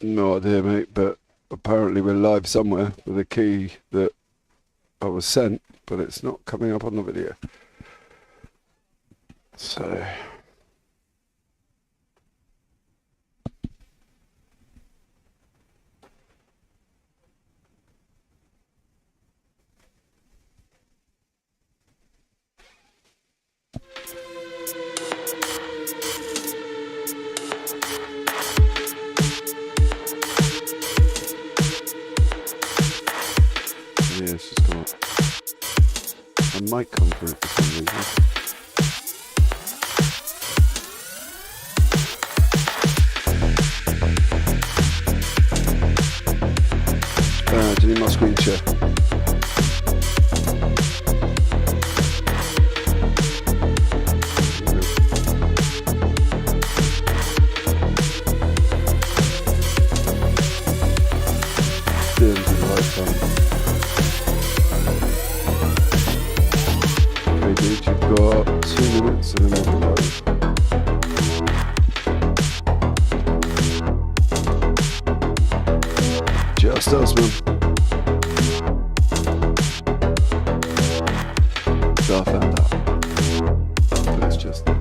No idea, mate, but apparently we're live somewhere with a key that I was sent, but it's not coming up on the video. So... yeah, it's just come up. I might come for it for some reason. Do you need my screen share? Okay, dude, you've got 2 minutes and then we'll be live. Just us, man. So I found out. But it's just this.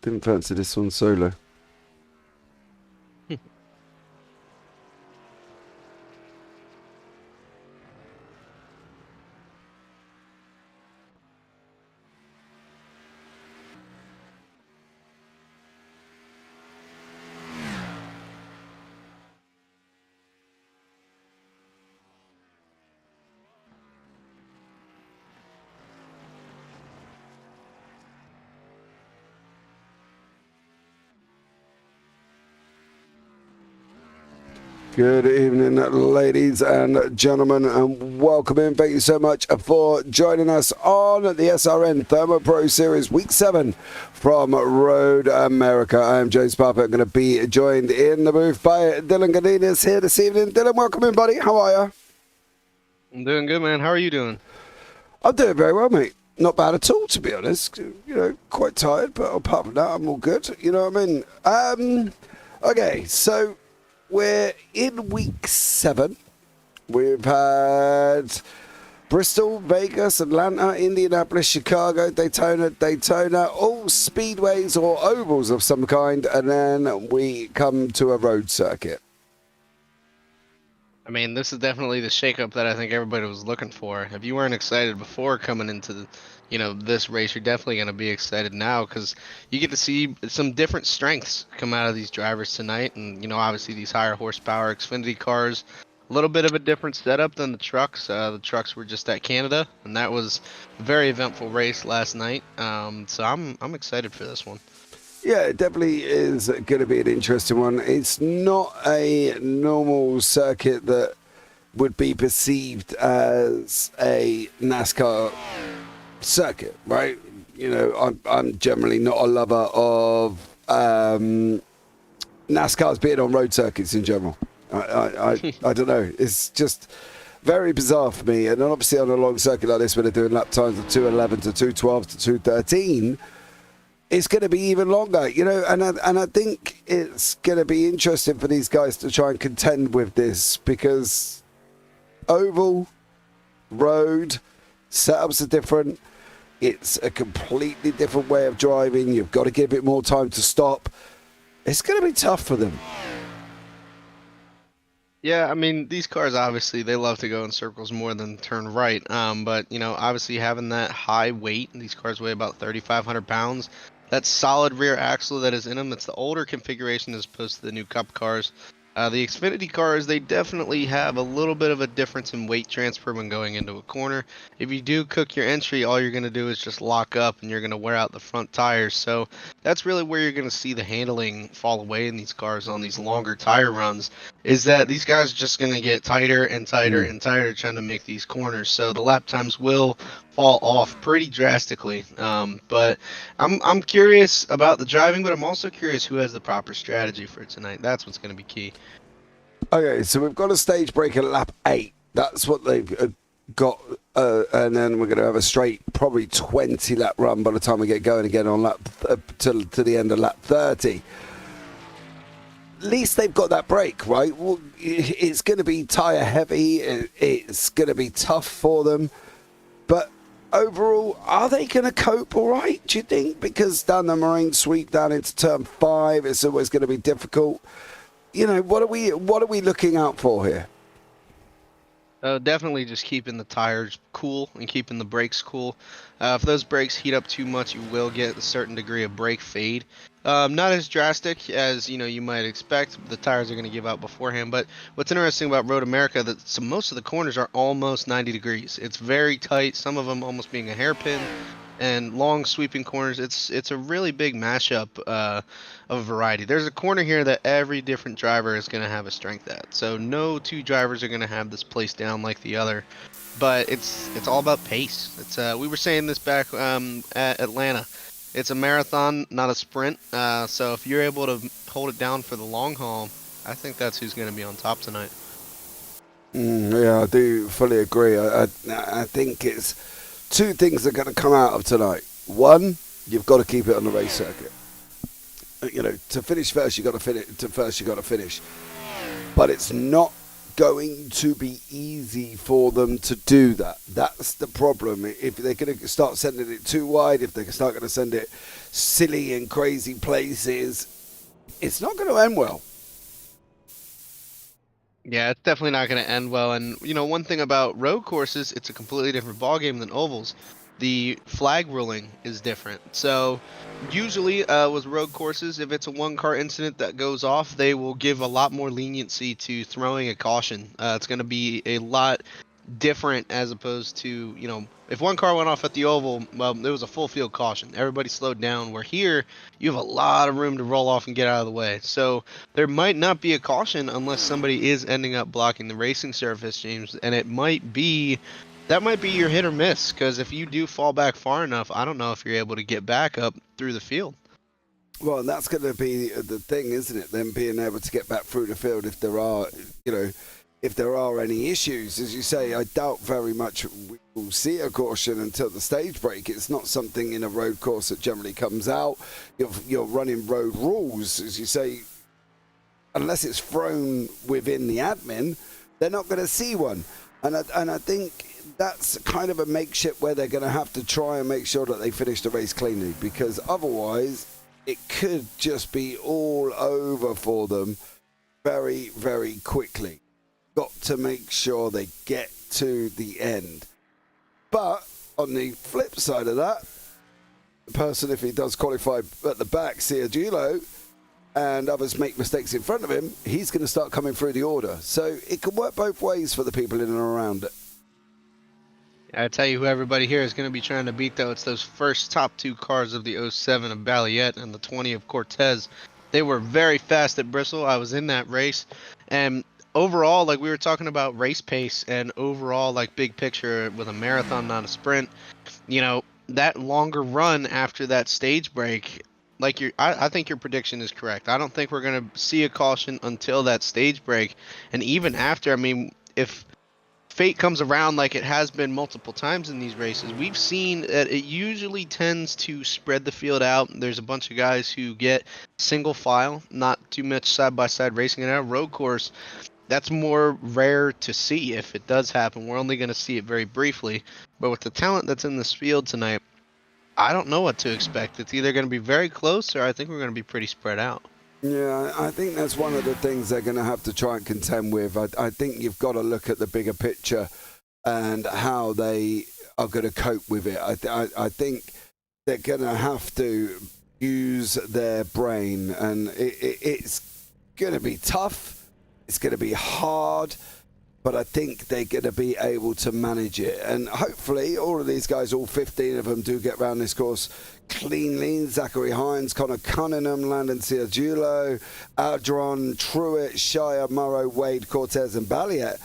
Didn't fancy this one solo. Good evening, ladies and gentlemen, and welcome in. Thank you so much for joining us on the SRN ThermoPro Series Week 7 from Road America. I am James Parker. I'm going to be joined in the booth by Dylan Godinez here this evening. Dylan, welcome in, buddy. How are you? I'm doing good, man. How are you doing? I'm doing very well, mate. Not bad at all, to be honest. You know, quite tired, but apart from that, I'm all good. You know what I mean? Okay, so... we're in week 7. We've had Bristol, Vegas, Atlanta, Indianapolis, Chicago, Daytona, all speedways or ovals of some kind, and then we come to a road circuit. I mean, this is definitely the shakeup that I think everybody was looking for. If you weren't excited before coming into the, this race, you're definitely going to be excited now because you get to see some different strengths come out of these drivers tonight. And, obviously these higher horsepower Xfinity cars, a little bit of a different setup than the trucks. The trucks were just at Canada, and that was a very eventful race last night. So I'm excited for this one. Yeah, it definitely is going to be an interesting one. It's not a normal circuit that would be perceived as a NASCAR circuit, right? I'm generally not a lover of NASCAR's being on road circuits in general. I don't know. It's just very bizarre for me. And obviously on a long circuit like this, where they're doing lap times of 2:11 to 2:12 to 2:13, it's going to be even longer, you know, and I think it's going to be interesting for these guys to try and contend with this, because oval, road, setups are different. It's a completely different way of driving. You've got to give it more time to stop. It's going to be tough for them. Yeah, I mean, these cars obviously they love to go in circles more than turn right. But you know, obviously having that high weight, these cars weigh about 3,500 pounds. That solid rear axle that is in them, that's the older configuration as opposed to the new Cup cars. The Xfinity cars, they definitely have a little bit of a difference in weight transfer when going into a corner. If you do cook your entry, all you're going to do is just lock up and you're going to wear out the front tires. So that's really where you're going to see the handling fall away in these cars on these longer tire runs, is that these guys are just going to get tighter and tighter and tighter trying to make these corners. So the lap times will fall off pretty drastically. But I'm curious about the driving, but I'm also curious who has the proper strategy for tonight. That's what's going to be key. Okay, so we've got a stage break at lap 8. That's what they've got, and then we're going to have a straight, probably 20 lap run by the time we get going again on lap to the end of lap 30. At least they've got that break, right? Well, it's going to be tyre heavy. It's going to be tough for them, but overall, are they going to cope all right, do you think? Because down the Marine sweep down into turn 5, it's always going to be difficult. You know, what are we looking out for here? Definitely just keeping the tires cool and keeping the brakes cool. If those brakes heat up too much, you will get a certain degree of brake fade. Not as drastic as you might expect. The tires are going to give out beforehand. But what's interesting about Road America, that most of the corners are almost 90 degrees. It's very tight. Some of them almost being a hairpin, and long sweeping corners. It's a really big mashup of variety. There's a corner here that every different driver is going to have a strength at. So no two drivers are going to have this place down like the other. But it's all about pace. It's we were saying this back at Atlanta. It's a marathon, not a sprint. So if you're able to hold it down for the long haul, I think that's who's going to be on top tonight. Yeah, I do fully agree. I think it's two things that are going to come out of tonight. One, you've got to keep it on the race circuit. You know, to finish first, you got to finish. To first, you got to finish. But it's not going to be easy for them to do that. That's the problem. If they're going to start sending it too wide, if they start going to send it silly and crazy places, it's not going to end well. Yeah, it's definitely not going to end well. And one thing about road courses, it's a completely different ballgame than ovals. The flag ruling is different. So usually with road courses, if it's a one-car incident that goes off, they will give a lot more leniency to throwing a caution. It's going to be a lot different as opposed to, if one car went off at the oval, well, there was a full field caution. Everybody slowed down. Where here, you have a lot of room to roll off and get out of the way. So there might not be a caution unless somebody is ending up blocking the racing surface, James, and that might be your hit or miss, because if you do fall back far enough, I don't know if you're able to get back up through the field. Well, that's going to be the thing, isn't it? Them being able to get back through the field if there are, if there are any issues. As you say, I doubt very much we will see a caution until the stage break. It's not something in a road course that generally comes out. You're running road rules, as you say, unless it's thrown within the admin, they're not going to see one. And I think that's kind of a makeshift where they're going to have to try and make sure that they finish the race cleanly, because otherwise it could just be all over for them very, very quickly. Got to make sure they get to the end. But on the flip side of that, the person, if he does qualify at the back, Sergio, and others make mistakes in front of him, he's going to start coming through the order. So it can work both ways for the people in and around it. I tell you who everybody here is going to be trying to beat, though. It's those first top two cars of the 07 of Balliet and the 20 of Cortez. They were very fast at Bristol. I was in that race. And overall, like we were talking about race pace and overall, like big picture with a marathon, not a sprint, that longer run after that stage break, I think your prediction is correct. I don't think we're going to see a caution until that stage break. And even after, I mean, if fate comes around like it has been multiple times in these races, we've seen that it usually tends to spread the field out. There's a bunch of guys who get single file, not too much side-by-side racing. And at a road course, that's more rare to see. If it does happen, we're only going to see it very briefly. But with the talent that's in this field tonight, I don't know what to expect. It's either going to be very close, or I think we're going to be pretty spread out. Yeah, I think that's one of the things they're going to have to try and contend with. I think you've got to look at the bigger picture and how they are going to cope with it. I think they're going to have to use their brain, and it's going to be tough. It's going to be hard, but I think they're going to be able to manage it. And hopefully all of these guys, all 15 of them, do get around this course cleanly. Zachary Hines, Connor Cunningham, Landon Ciargiulo, Aldron, Truitt, Shire, Murrow, Wade, Cortez and Balliet.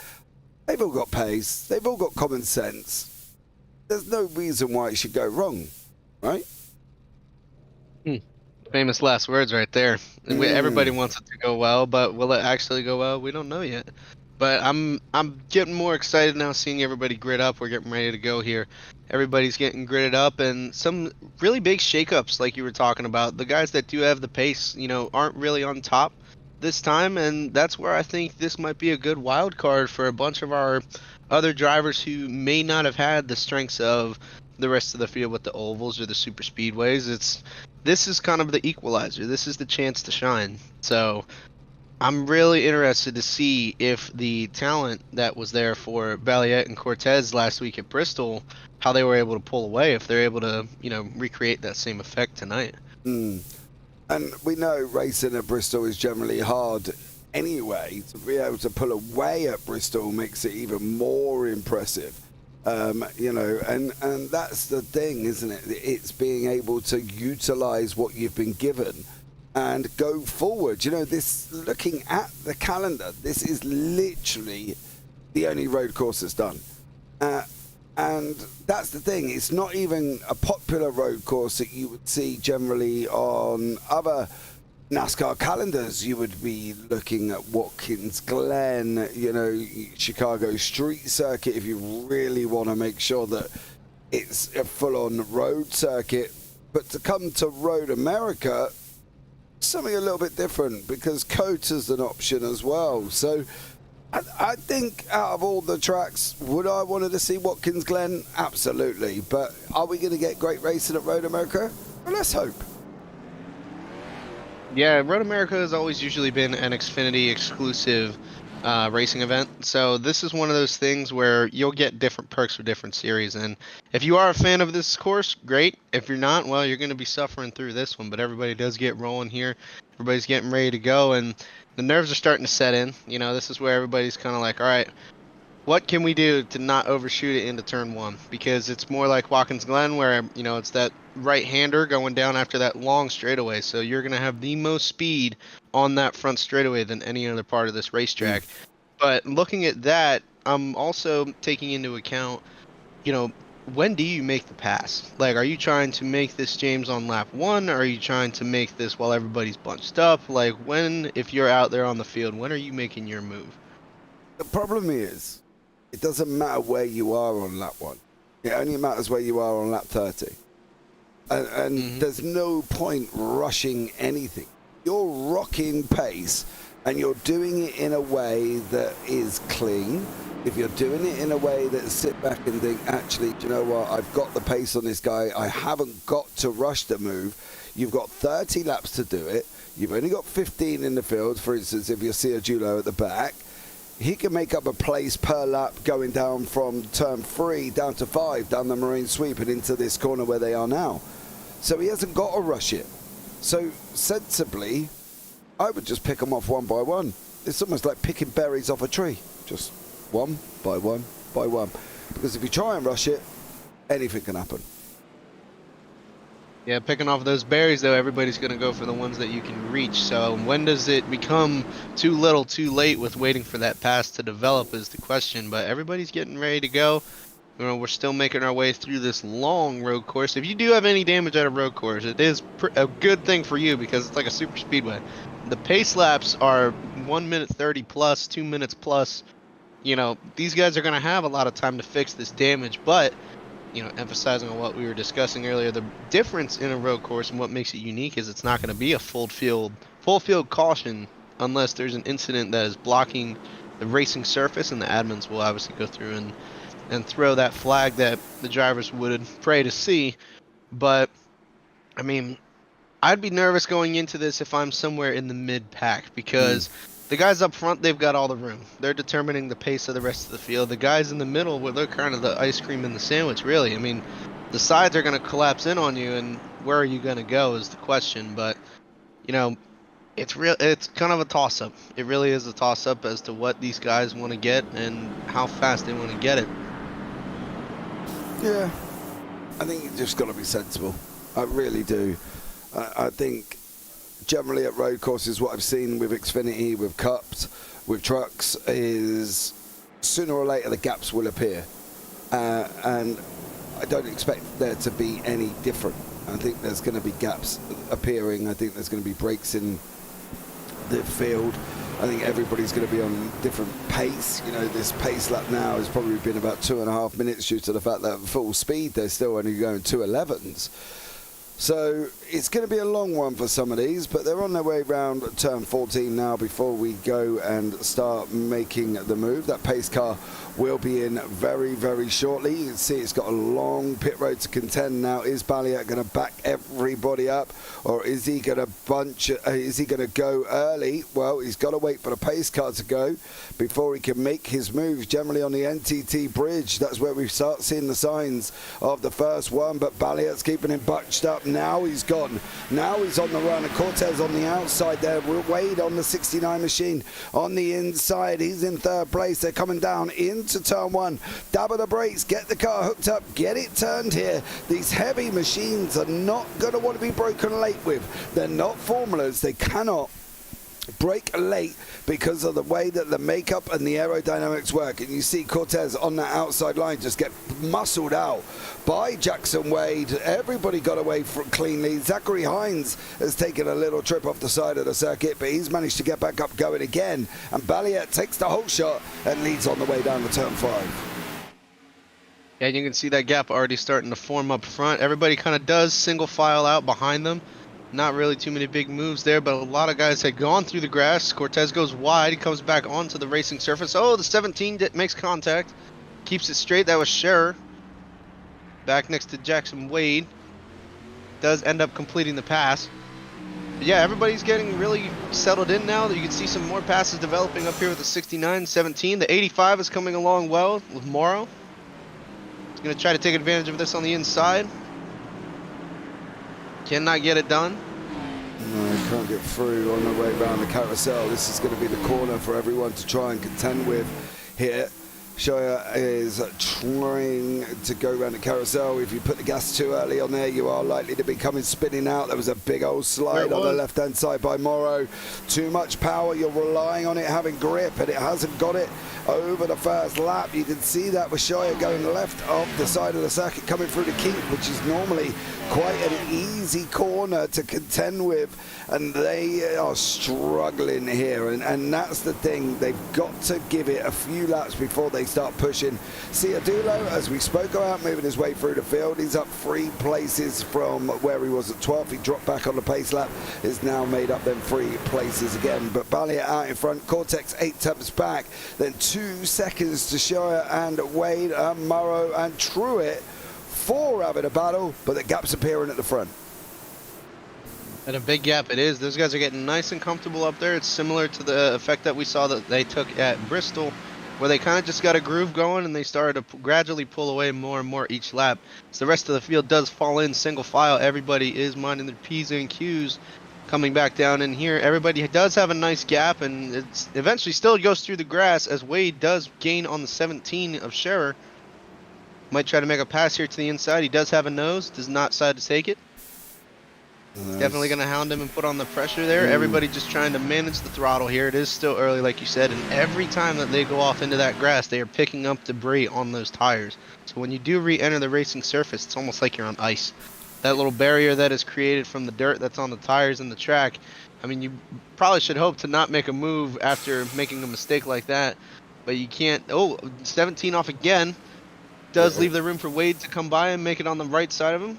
They've all got pace. They've all got common sense. There's no reason why it should go wrong, right? Famous last words right there. Everybody wants it to go well, but will it actually go well? We don't know yet. But I'm getting more excited now, seeing everybody grit up. We're getting ready to go here. Everybody's getting gritted up, and some really big shakeups, like you were talking about. The guys that do have the pace, aren't really on top this time, and that's where I think this might be a good wild card for a bunch of our other drivers who may not have had the strengths of the rest of the field with the ovals or the super speedways. This is kind of the equalizer. This is the chance to shine. So I'm really interested to see if the talent that was there for Balliet and Cortez last week at Bristol, how they were able to pull away, if they're able to, recreate that same effect tonight. And we know racing at Bristol is generally hard anyway. To be able to pull away at Bristol makes it even more impressive. And that's the thing, isn't it? It's being able to utilize what you've been given and go forward. This, looking at the calendar, this is literally the only road course that's done. And that's the thing. It's not even a popular road course that you would see generally on other NASCAR calendars. You would be looking at Watkins Glen, Chicago Street Circuit, if you really want to make sure that it's a full-on road circuit. But to come to Road America, something a little bit different, because COTA's an option as well. So I think out of all the tracks, would I wanted to see Watkins Glen? Absolutely. But are we going to get great racing at Road America? Well, let's hope. Yeah, Road America has always usually been an Xfinity exclusive racing event. So this is one of those things where you'll get different perks for different series. And if you are a fan of this course, great. If you're not, well, you're going to be suffering through this one. But everybody does get rolling here. Everybody's getting ready to go. And the nerves are starting to set in. This is where everybody's kind of like, all right, what can we do to not overshoot it into turn one? Because it's more like Watkins Glen where, it's that right-hander going down after that long straightaway. So you're going to have the most speed on that front straightaway than any other part of this racetrack. But looking at that, I'm also taking into account, when do you make the pass? Like, are you trying to make this, James, on lap one? Or are you trying to make this while everybody's bunched up? Like, if you're out there on the field, when are you making your move? The problem is, it doesn't matter where you are on lap one. It only matters where you are on lap 30. And there's no point rushing anything. You're rocking pace, and you're doing it in a way that is clean. If you're doing it in a way that sit back and think, actually, do you know what? I've got the pace on this guy. I haven't got to rush the move. You've got 30 laps to do it. You've only got 15 in the field. For instance, if you see a Julo at the back, he can make up a place per lap going down from turn 3 down to 5, down the marine sweep and into this corner where they are now. So he hasn't got to rush it. So sensibly, I would just pick them off one by one. It's almost like picking berries off a tree. Just one by one by one. Because if you try and rush it, anything can happen. Yeah, picking off those berries, though, everybody's going to go for the ones that you can reach. So when does it become too little, too late with waiting for that pass to develop is the question. But everybody's getting ready to go. We're still making our way through this long road course. If you do have any damage at a road course, it is a good thing for you because it's like a super speedway. The pace laps are 1 minute 30 plus, 2 minutes plus. you know, these guys are going to have a lot of time to fix this damage, but you know, emphasizing on what we were discussing earlier, the difference in a road course and what makes it unique is it's not going to be a full field caution unless there's an incident that is blocking the racing surface, and the admins will obviously go through and throw that flag that the drivers would pray to see. But I mean, I'd be nervous going into this if I'm somewhere in the mid pack because the guys up front, they've got all the room. They're determining the pace of the rest of the field. The guys in the middle, well, they're kind of the ice cream in the sandwich, really. I mean, the sides are going to collapse in on you, and where are you going to go is the question. But, you know, it's real. It's kind of a toss up. It really is a toss up as to what these guys want to get and how fast they want to get it. Yeah, I think you just got to be sensible. I really do. I think generally at road courses, what I've seen with Xfinity, with Cups, with trucks, is sooner or later the gaps will appear. And I don't expect there to be any different. I think there's going to be gaps appearing. I think there's going to be breaks in the field. I think everybody's going to be on different pace. You know, this pace lap now has probably been about 2.5 minutes due to the fact that at full speed they're still only going 2:11s. So it's going to be a long one for some of these, but they're on their way round turn 14 now before we go and start making the move. That pace car will be in very, very shortly. You can see it's got a long pit road to contend now. Is Balliet going to back everybody up, or is he going to is he going to go early? Well, he's got to wait for the pace car to go before he can make his moves. Generally on the NTT bridge, that's where we start seeing the signs of the first one, but Balliet's keeping him bunched up. Now he's gone. Now he's on the run. Cortez on the outside there. Wade on the 69 machine on the inside. He's in third place. They're coming down into turn one. Dab of the brakes. Get the car hooked up. Get it turned here. These heavy machines are not going to want to be broken late with. They're not formulas. They cannot break late because of the way that the makeup and the aerodynamics work. And you see Cortez on that outside line just get muscled out by Jackson Wade. Everybody got away from cleanly. Zachary Hines has taken a little trip off the side of the circuit, but he's managed to get back up going again. And Balliet takes the whole shot and leads on the way down to turn 5. Yeah, you can see that gap already starting to form up front. Everybody kind of does single file out behind them. Not really too many big moves there, but a lot of guys had gone through the grass. Cortez goes wide. He comes back onto the racing surface. Oh, the 17 makes contact. Keeps it straight. That was Scherer. Back next to Jackson Wade. Does end up completing the pass. But yeah, everybody's getting really settled in now. You can see some more passes developing up here with the 69, 17. The 85 is coming along well with Morrow. He's going to try to take advantage of this on the inside. Cannot get it done. No, can't get through on the way around the carousel. This is going to be the corner for everyone to try and contend with here. Shoya is trying to go around the carousel. If you put the gas too early on there, you are likely to be coming spinning out. There was a big old slide on the left-hand side by Morrow. Too much power. You're relying on it having grip, and it hasn't got it over the first lap. You can see that with Shoya going left off the side of the circuit, coming through the keep, which is normally quite an easy corner to contend with, and they are struggling here, and that's the thing. They've got to give it a few laps before they start pushing. Ciadulo, as we spoke about, moving his way through the field. He's up 3 places from where he was at 12th. He dropped back on the pace lap. Is now made up them 3 places again. But Balliet out in front. Cortex 8 tenths back. Then 2 seconds to Shoya and Wade and Morrow and Truett. 4 having a battle, but the gap's appearing at the front. And a big gap it is. Those guys are getting nice and comfortable up there. It's similar to the effect that we saw that they took at Bristol, where they kind of just got a groove going and they started to gradually pull away more and more each lap. So the rest of the field does fall in single file. Everybody is minding their P's and Q's coming back down in here. Everybody does have a nice gap, and it's eventually still goes through the grass as Wade does gain on the 17 of Scherer. Might try to make a pass here to the inside. He does have a nose. Does not decide to take it. Nice. Definitely going to hound him and put on the pressure there. Everybody just trying to manage the throttle here. It is still early, like you said, and every time that they go off into that grass, they are picking up debris on those tires. So when you do re-enter the racing surface, it's almost like you're on ice. That little barrier that is created from the dirt that's on the tires and the track, I mean, you probably should hope to not make a move after making a mistake like that. but you can't. Oh, 17 off again. Does Yeah, leave the room for Wade to come by and make it on the right side of him.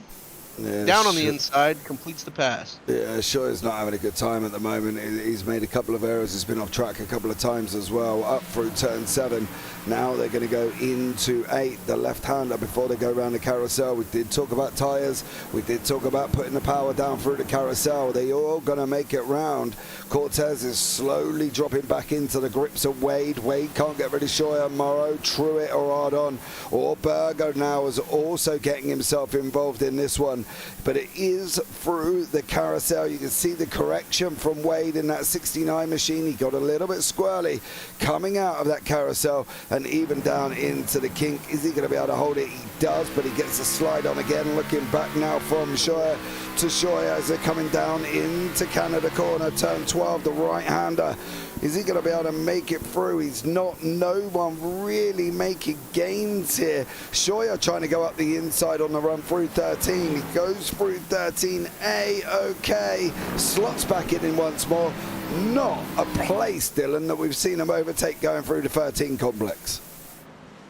yeah, Down on the inside, completes the pass. yeah, sure, he's not having a good time at the moment. He's made a couple of errors. He's been off track a couple of times as well. Up through turn 7. Now they're going to go into 8, the left-hander, before they go around the carousel. We did talk about tyres. We did talk about putting the power down through the carousel. They're all going to make it round. Cortez is slowly dropping back into the grips of Wade. Wade can't get rid of Shoya, Morrow, Truett or Ardon. Or Berger now is also getting himself involved in this one. But it is through the carousel. You can see the correction from Wade in that 69 machine. He got a little bit squirrely coming out of that carousel and even down into the kink. Is he going to be able to hold it? He does, but he gets a slide on again. Looking back now from Shoya to Shoya as they're coming down into Canada corner. Turn 12, the right-hander. Is he going to be able to make it through? He's not. No one really making gains here. Shoya trying to go up the inside on the run through 13. He goes through 13. A-OK. Slots back in once more. Not a place, Dylan, that we've seen him overtake going through the 13 complex.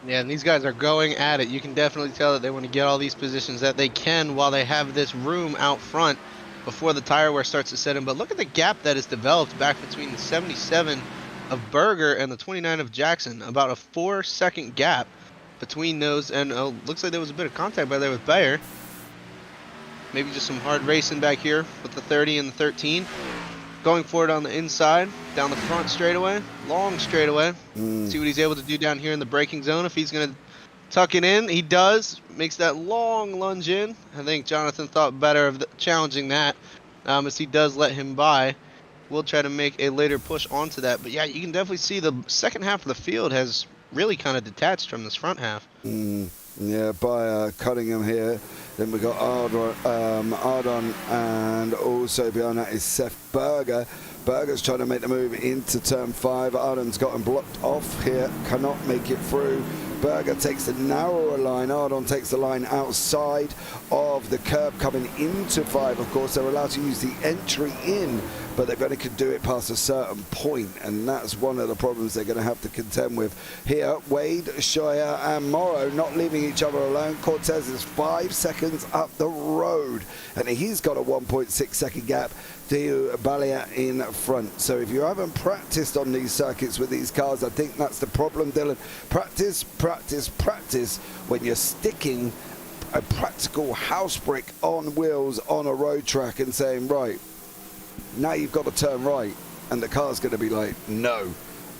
Yeah, and these guys are going at it. You can definitely tell that they want to get all these positions that they can while they have this room out front before the tire wear starts to set in. But look at the gap that is developed back between the 77 of Berger and the 29 of Jackson. About a 4-second gap between those. And looks like there was a bit of contact by there with Bayer. Maybe just some hard racing back here with the 30 and the 13. Going for it on the inside, down the front straightaway, long straightaway. See what he's able to do down here in the braking zone. If he's going to tuck it in, he does. Makes that long lunge in. I think Jonathan thought better of challenging that as he does let him by. We'll try to make a later push onto that. But yeah, you can definitely see the second half of the field has really kind of detached from this front half. Yeah, by Cunningham here. Then we got Ardon, and also behind that is Seth Berger. Berger's trying to make the move into turn 5. Ardon's got him blocked off here, cannot make it through. Berger takes the narrower line. Ardon takes the line outside of the curb coming into 5. Of course, they're allowed to use the entry in, but they've only could do it past a certain point, and that's one of the problems they're going to have to contend with here. Wade, Shoya and Morrow not leaving each other alone. Cortez is 5 seconds up the road, and he's got a 1.6 second gap to Balia in front. So if you haven't practiced on these circuits with these cars, I think that's the problem, Dylan. Practice, practice, practice when you're sticking a practical house brick on wheels on a road track and saying, right, now you've got to turn right, and the car's going to be like, no,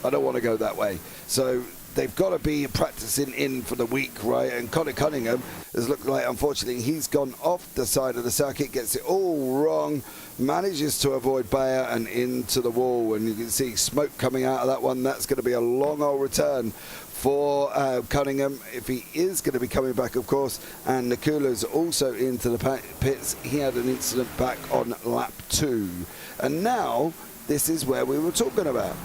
I don't want to go that way. So they've got to be practicing in for the week, right? And Connor Cunningham has looked like, unfortunately, he's gone off the side of the circuit, gets it all wrong, manages to avoid Bayer and into the wall. And you can see smoke coming out of that one. That's going to be a long old return for Cunningham, if he is going to be coming back, of course. And Nakula's also into the pits. He had an incident back on lap 2. And now, this is where we were talking about.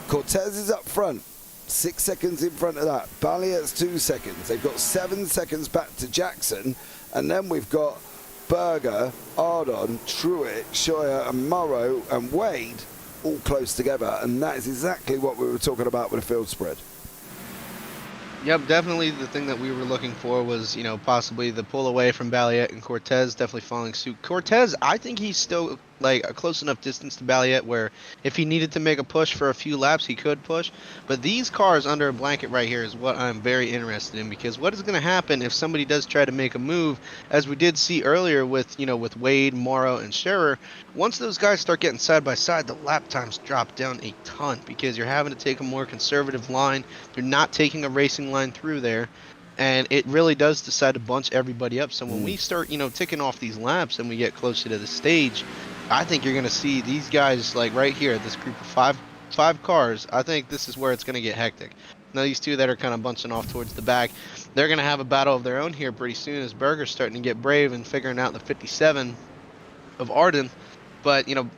Cortez is up front. 6 seconds in front of that. Balliet's 2 seconds. They've got 7 seconds back to Jackson. And then we've got Berger, Ardon, Truett, Shoya and Morrow and Wade all close together. And that is exactly what we were talking about with the field spread. Yep, definitely the thing that we were looking for was, you know, possibly the pull away from Balliet, and Cortez definitely following suit. Cortez, I think he's still like a close enough distance to Balliet where if he needed to make a push for a few laps, he could push. But these cars under a blanket right here is what I'm very interested in, because what is going to happen if somebody does try to make a move, as we did see earlier with, you know, with Wade, Morrow, and Scherer. Once those guys start getting side by side, the lap times drop down a ton because you're having to take a more conservative line. You're not taking a racing line through there. And it really does decide to bunch everybody up. So when we start, you know, ticking off these laps and we get closer to the stage, I think you're going to see these guys like right here, this group of five cars. I think this is where it's going to get hectic. Now these two that are kind of bunching off towards the back, they're going to have a battle of their own here pretty soon as Berger's starting to get brave and figuring out the 57 of Arden. But, you know,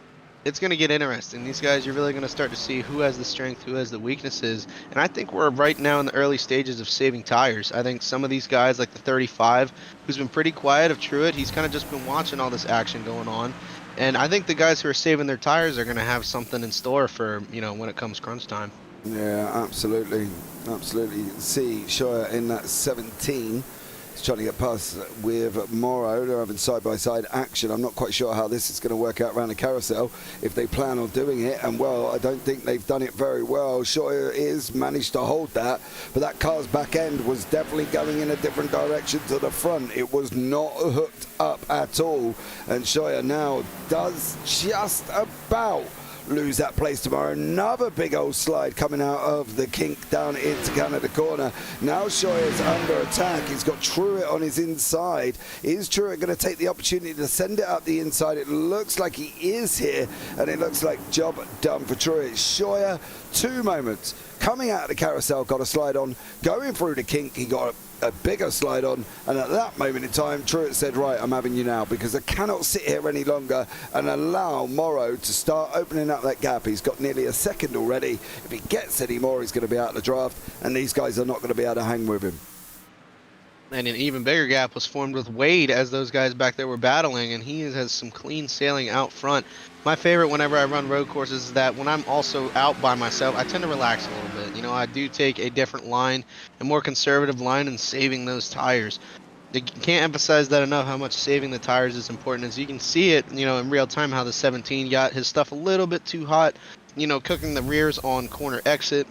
it's going to get interesting. These guys, you're really going to start to see who has the strength, who has the weaknesses. And I think we're right now in the early stages of saving tires. I think some of these guys, like the 35, who's been pretty quiet of Truett, he's kind of just been watching all this action going on. And I think the guys who are saving their tires are going to have something in store for, you know, when it comes crunch time. Yeah, absolutely. Absolutely. You can see Scheuer in that 17. He's trying to get past with Morrow. They're having side-by-side action. I'm not quite sure how this is going to work out around the carousel, if they plan on doing it. And, well, I don't think they've done it very well. Scheuer is managed to hold that, but that car's back end was definitely going in a different direction to the front. It was not hooked up at all. And Scheuer now does just about lose that place tomorrow. Another big old slide coming out of the kink down into Canada corner. Now Scheuer's under attack. He's got Truett on his inside. Is Truett going to take the opportunity to send it up the inside? It looks like he is here, and it looks like job done for Truett. Scheuer, 2 moments. Coming out of the carousel, got a slide on. Going through the kink, he got a bigger slide on, and at that moment in time Truett said, right, I'm having you now, because I cannot sit here any longer and allow Morrow to start opening up that gap. He's got nearly a second already. If he gets any more, he's going to be out of the draft, and these guys are not going to be able to hang with him. And an even bigger gap was formed with Wade as those guys back there were battling, and he has some clean sailing out front. My favorite whenever I run road courses is that when I'm also out by myself, I tend to relax a little bit. You know, I do take a different line, a more conservative line, in saving those tires. You can't emphasize that enough, how much saving the tires is important. As you can see it, you know, in real time, how the 17 got his stuff a little bit too hot. You know, cooking the rears on corner exit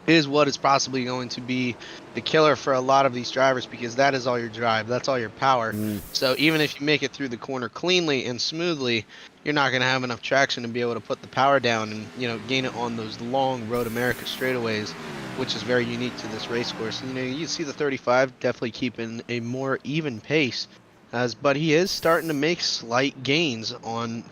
is what is possibly going to be the killer for a lot of these drivers, because that is all your drive, that's all your power. So even if you make it through the corner cleanly and smoothly, you're not going to have enough traction to be able to put the power down and, you know, gain it on those long Road America straightaways, which is very unique to this race course. And, you know, you see the 35 definitely keeping a more even pace, but he is starting to make slight gains on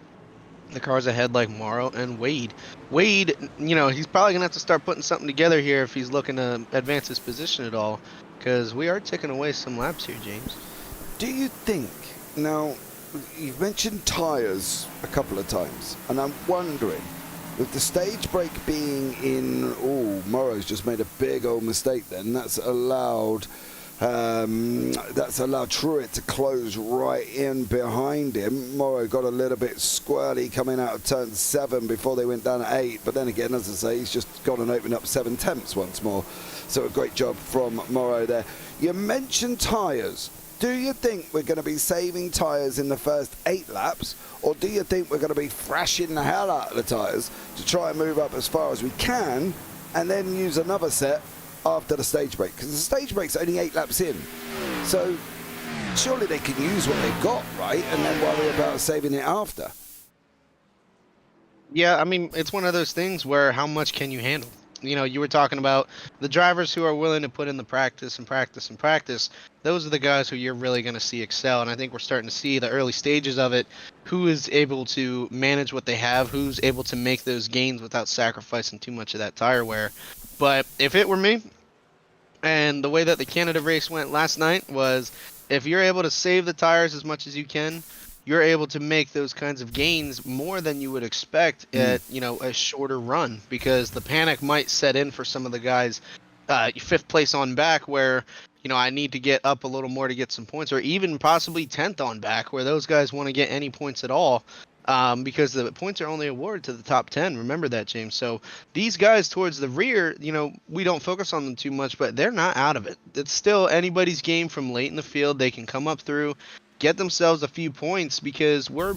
the cars ahead, like Morrow and Wade. Wade, you know, he's probably gonna have to start putting something together here if he's looking to advance his position at all, because we are taking away some laps here, James. Do you think, now, you've mentioned tyres a couple of times, and I'm wondering, with the stage brake being in, Morrow's just made a big old mistake then. That's allowed Truett to close right in behind him. Morrow got a little bit squirrely coming out of turn 7 before they went down at 8, but then again, as I say, he's just gone and opened up 7 tenths once more. So a great job from Morrow there. You mentioned tyres. Do you think we're going to be saving tyres in the first 8 laps, or do you think we're going to be thrashing the hell out of the tyres to try and move up as far as we can, and then use another set after the stage break? Because the stage break's only 8 laps in, so surely they can use what they've got, right, and then worry about saving it after. Yeah, I mean, it's one of those things where how much can you handle? You know, you were talking about the drivers who are willing to put in the practice and practice and practice. Those are the guys who you're really going to see excel, and I think we're starting to see the early stages of it. Who is able to manage what they have, who's able to make those gains without sacrificing too much of that tire wear. But if it were me, and the way that the Canada race went last night was, if you're able to save the tires as much as you can, you're able to make those kinds of gains more than you would expect at, you know, a shorter run, because the panic might set in for some of the guys 5th place on back, where, you know, I need to get up a little more to get some points, or even possibly 10th on back, where those guys want to get any points at all, because the points are only awarded to the top 10. Remember that, James. So these guys towards the rear, you know, we don't focus on them too much, but they're not out of it. It's still anybody's game from late in the field. They can come up through, get themselves a few points, because we're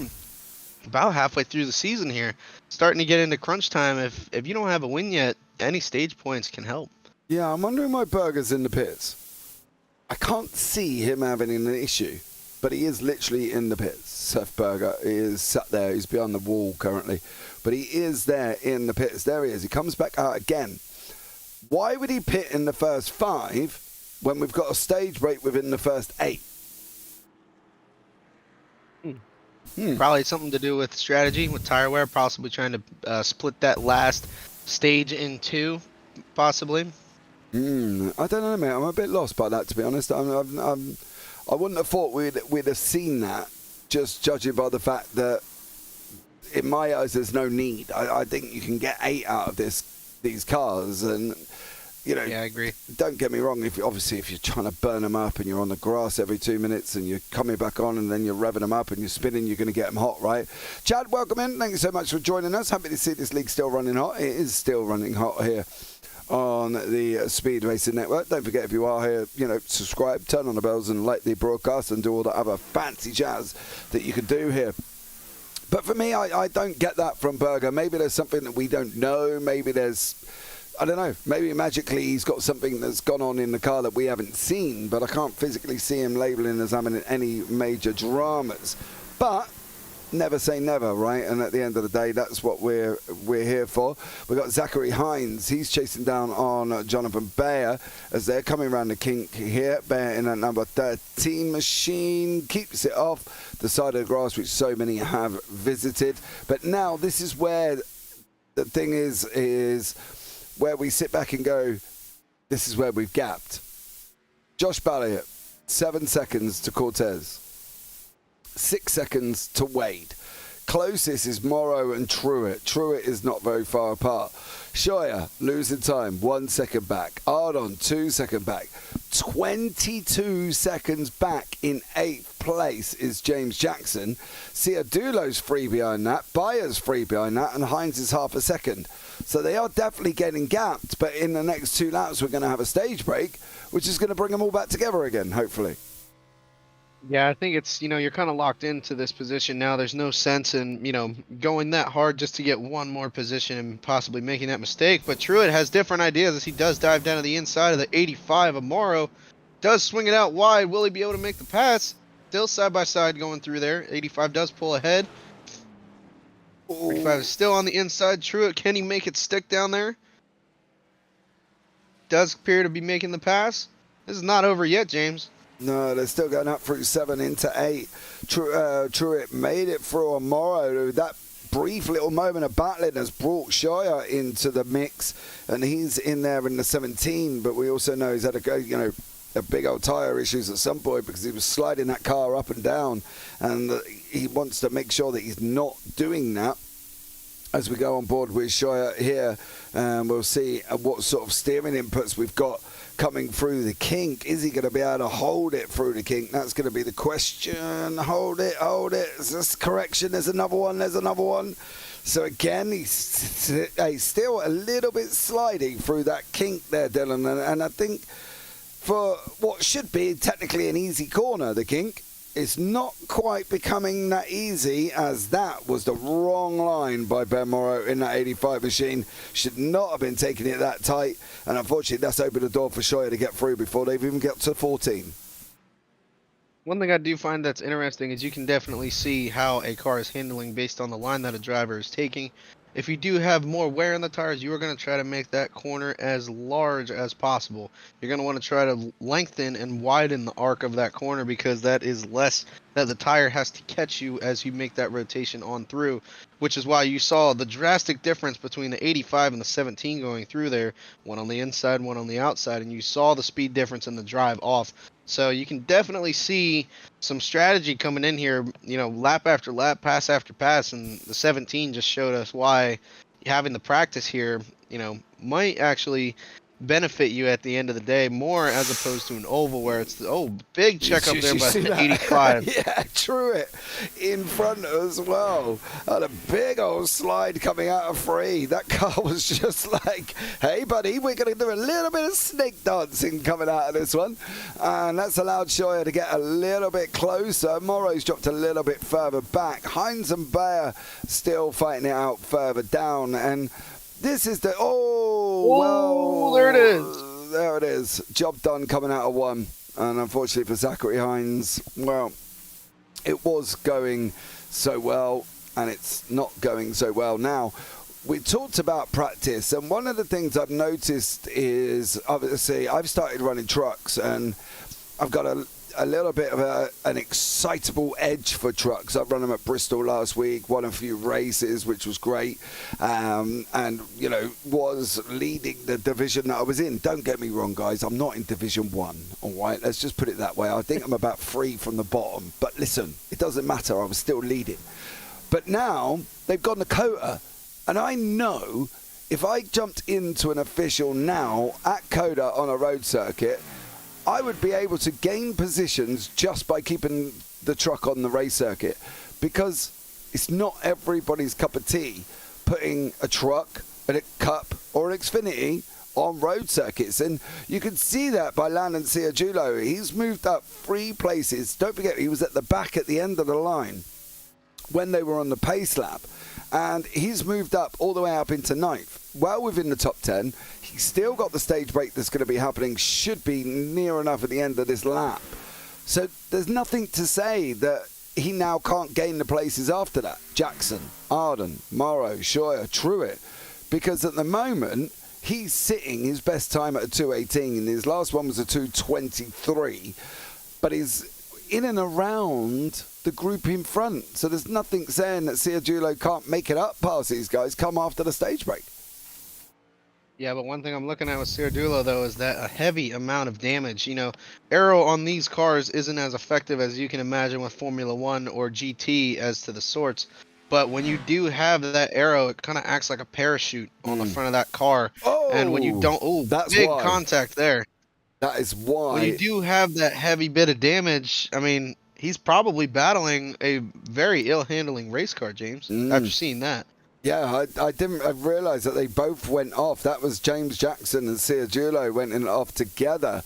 about halfway through the season here, starting to get into crunch time. If you don't have a win yet, any stage points can help. Yeah, I'm wondering why Berger's in the pits. I can't see him having an issue, but he is literally in the pits. Seth Berger is sat there. He's behind the wall currently, but he is there in the pits. There he is. He comes back out again. Why would he pit in the first 5 when we've got a stage break within the first 8? Probably something to do with strategy, with tire wear, possibly trying to split that last stage in 2, possibly. I don't know, mate. I'm a bit lost by that, to be honest. I wouldn't have thought we'd have seen that, just judging by the fact that, in my eyes, there's no need. I think you can get 8 out of these cars, and You know, Yeah, I agree. don't get me wrong. If you're trying to burn them up and you're on the grass every 2 minutes and you're coming back on and then you're revving them up and you're spinning, you're going to get them hot, right? Chad, welcome in. Thank you so much for joining us. Happy to see this league still running hot. It is still running hot here on the Speed Racing Network. Don't forget, if you are here, subscribe, turn on the bells and like the broadcast and do all the other fancy jazz that you can do here. But for me, I don't get that from Berger. Maybe there's something that we don't know. Maybe I don't know. Maybe magically he's got something that's gone on in the car that we haven't seen, but I can't physically see him labeling as having any major dramas. But never say never, right? And at the end of the day, that's what we're here for. We've got Zachary Hines. He's chasing down on Jonathan Bayer as they're coming around the kink here. Bayer in a number 13 machine keeps it off the side of the grass, which so many have visited. But now this is where the thing is where we sit back and go, this is where we've gapped. Josh Balliot, 7 seconds to Cortez. 6 seconds to Wade. Closest is Morrow and Truett. Truett is not very far apart. Scheuer losing time, 1 second back. Ardon, 2 second back. 22 seconds back in 8th place is James Jackson. Ciardulo's free behind that. Bayer's free behind that. And Hines is half a second. So they are definitely getting gapped. But in the next 2 laps, we're going to have a stage break, which is going to bring them all back together again, hopefully. Yeah, I think it's, you're kind of locked into this position now. There's no sense in, going that hard just to get one more position and possibly making that mistake. But Truett has different ideas as he does dive down to the inside of the 85. Amaro does swing it out wide. Will he be able to make the pass? Still side by side going through there. 85 does pull ahead. 35 is still on the inside. Truett, can he make it stick down there? Does appear to be making the pass. This is not over yet, James. No, they're still going up through 7 into 8. Truett made it through Morrow. That brief little moment of battling has brought Scheuer into the mix, and he's in there in the 17. But we also know he's had a big old tyre issues at some point because he was sliding that car up and down, and he wants to make sure that he's not doing that. As we go on board with Scheuer here, we'll see what sort of steering inputs we've got coming through the kink. Is he going to be able to hold it through the kink? That's going to be the question. Hold it. Is this correction? There's another one. So again, he's still a little bit sliding through that kink there, Dylan. And I think for what should be technically an easy corner, the kink, it's not quite becoming that easy, as that was the wrong line by Ben Morrow in that 85 machine. Should not have been taking it that tight, and unfortunately that's opened the door for Scheuer to get through before they've even got to 14. One thing I do find that's interesting is you can definitely see how a car is handling based on the line that a driver is taking. If you do have more wear in the tires, you are going to try to make that corner as large as possible. You're going to want to try to lengthen and widen the arc of that corner because that is less that the tire has to catch you as you make that rotation on through, which is why you saw the drastic difference between the 85 and the 17 going through there, one on the inside, one on the outside, and you saw the speed difference in the drive off. So you can definitely see some strategy coming in here, lap after lap, pass after pass, and the 17 just showed us why having the practice here, might actually benefit you at the end of the day more as opposed to an oval where it's big check up there by the 85. Yeah, Truett in front as well. Had a big old slide coming out of free. That car was just like, hey buddy, we're going to do a little bit of snake dancing coming out of this one, and that's allowed Scheuer to get a little bit closer. Morrow's dropped a little bit further back. Hines and Bayer still fighting it out further down, and this is the there it is. There it is. Job done coming out of 1. And unfortunately for Zachary Hines, well, it was going so well, and it's not going so well now. We talked about practice, and one of the things I've noticed is, obviously, I've started running trucks, and I've got a little bit of an excitable edge for trucks. I've run them at Bristol last week, won a few races, which was great, and was leading the division that I was in. Don't get me wrong, guys, I'm not in Division 1, all right? Let's just put it that way. I think I'm about 3 from the bottom, but listen, it doesn't matter, I was still leading. But now, they've gone to Kota, and I know if I jumped into an official now at Coda on a road circuit, I would be able to gain positions just by keeping the truck on the race circuit, because it's not everybody's cup of tea putting a truck, a Cup or an Xfinity on road circuits. And you can see that by Landon Ciargiulo. He's moved up 3 places. Don't forget, he was at the back at the end of the line when they were on the pace lap. And he's moved up all the way up into 9th, well within the top 10. He's still got the stage break that's going to be happening, should be near enough at the end of this lap. So there's nothing to say that he now can't gain the places after that. Jackson, Arden, Morrow, Scheuer, Truett. Because at the moment, he's sitting his best time at a 2:18, and his last one was a 2:23. But he's in and around the group in front. So there's nothing saying that Ciargiulo can't make it up past these guys come after the stage break. Yeah, but one thing I'm looking at with Ciargiulo, though, is that a heavy amount of damage. You know, aero on these cars isn't as effective as you can imagine with Formula 1 or GT as to the sorts. But when you do have that aero, it kind of acts like a parachute on the front of that car. Oh, and when you don't, that's big why. Contact there. That is why. When you do have that heavy bit of damage, I mean, he's probably battling a very ill-handling race car, James, after seeing that. Yeah, I didn't realise that they both went off. That was James Jackson and Ciargiulo went off together.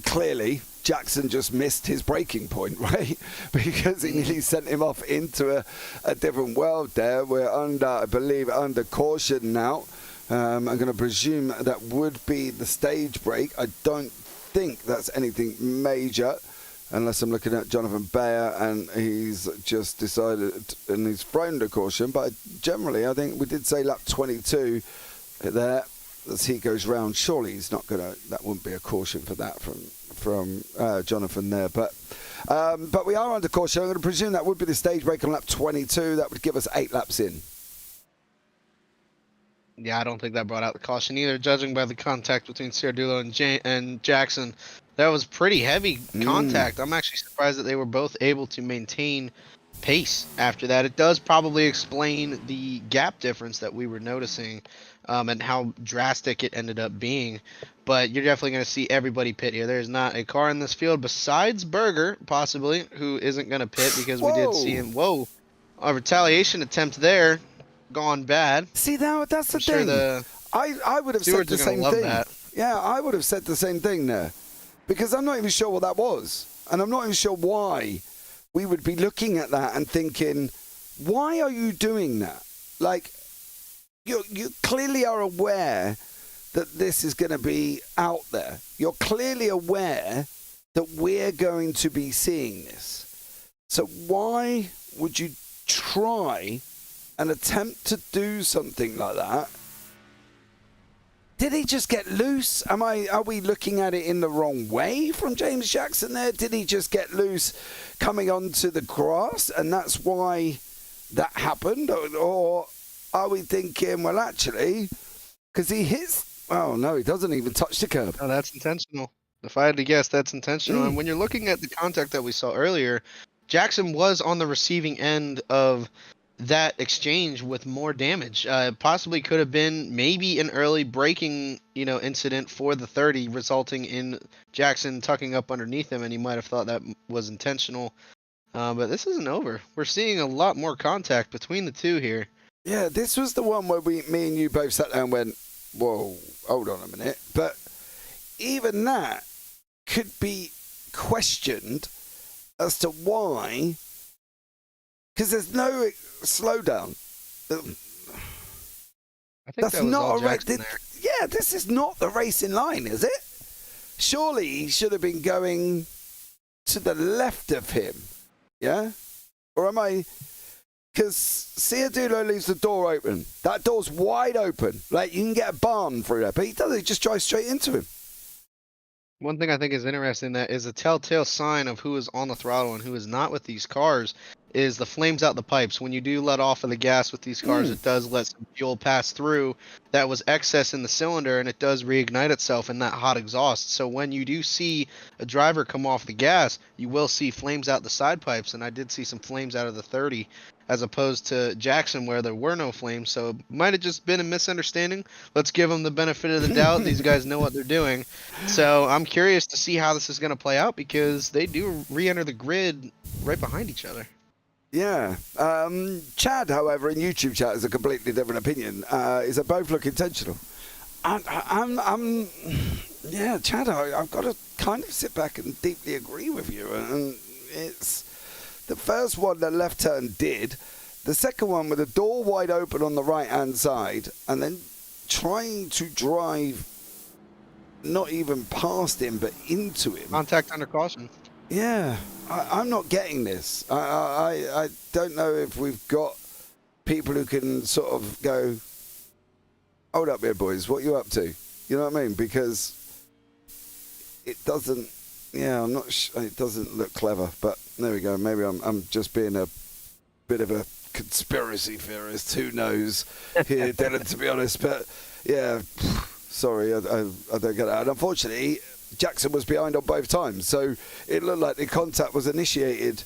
Clearly, Jackson just missed his breaking point, right? Because he nearly sent him off into a different world there. We're under, I believe, under caution now. I'm going to presume that would be the stage break. I don't think that's anything major, unless I'm looking at Jonathan Bayer and he's just decided and he's thrown the caution. But generally, I think we did say lap 22 there as he goes round. Surely he's not going to, that wouldn't be a caution for that from Jonathan there. But we are under caution. I'm going to presume that would be the stage break on lap 22. That would give us 8 laps in. Yeah, I don't think that brought out the caution either, judging by the contact between Ciargiulo and Jackson. That was pretty heavy contact. I'm actually surprised that they were both able to maintain pace after that. It does probably explain the gap difference that we were noticing and how drastic it ended up being. But you're definitely going to see everybody pit here. There's not a car in this field besides Berger, possibly, who isn't going to pit because we did see him. Whoa, a retaliation attempt there. Gone bad. See, now that's the thing. I would have said the same thing. Yeah, I would have said the same thing there. Because I'm not even sure what that was. And I'm not even sure why we would be looking at that and thinking, why are you doing that? Like, you clearly are aware that this is going to be out there. You're clearly aware that we're going to be seeing this. So why would you try and attempt to do something like that? Did he just get loose? Are we looking at it in the wrong way from James Jackson there? Did he just get loose coming onto the grass and that's why that happened? Or are we thinking, well, actually, because he hits, oh no, he doesn't even touch the curb. No, that's intentional. If I had to guess, that's intentional. And when you're looking at the contact that we saw earlier, Jackson was on the receiving end of that exchange with more damage. Possibly could have been maybe an early braking, incident for the 30, resulting in Jackson tucking up underneath him, and he might have thought that was intentional. But this isn't over. We're seeing a lot more contact between the two here. Yeah, this was the one where me and you both sat down and went, whoa, hold on a minute. But even that could be questioned as to why. Because there's no slowdown. I think that's that was not all a race. Jackson there. Yeah, this is not the racing line, is it? Surely he should have been going to the left of him. Yeah? Or am I? Because Ciargiulo leaves the door open. That door's wide open. Like, you can get a barn through there. But he doesn't. He just drives straight into him. One thing I think is interesting that is a telltale sign of who is on the throttle and who is not with these cars is the flames out the pipes. When you do let off of the gas with these cars, it does let some fuel pass through that was excess in the cylinder, and it does reignite itself in that hot exhaust. So when you do see a driver come off the gas, you will see flames out the side pipes, and I did see some flames out of the 30 as opposed to Jackson where there were no flames. So it might have just been a misunderstanding. Let's give them the benefit of the doubt. These guys know what they're doing. So I'm curious to see how this is going to play out because they do re-enter the grid right behind each other. Yeah. Chad, however, in YouTube chat has a completely different opinion. Is they both look intentional? Yeah, Chad, I've got to kind of sit back and deeply agree with you. And it's the first one, the left turn did. The second one with the door wide open on the right-hand side and then trying to drive not even past him, but into him. Contact under caution. Yeah, I'm not getting this. I don't know if we've got people who can sort of go, hold up here, boys, what are you up to? You know what I mean? Because it doesn't, yeah, I'm not it doesn't look clever, but there we go. Maybe I'm just being a bit of a conspiracy theorist. Who knows here, Dylan, to be honest. But yeah, sorry, I don't get that. And unfortunately, Jackson was behind on both times, so it looked like the contact was initiated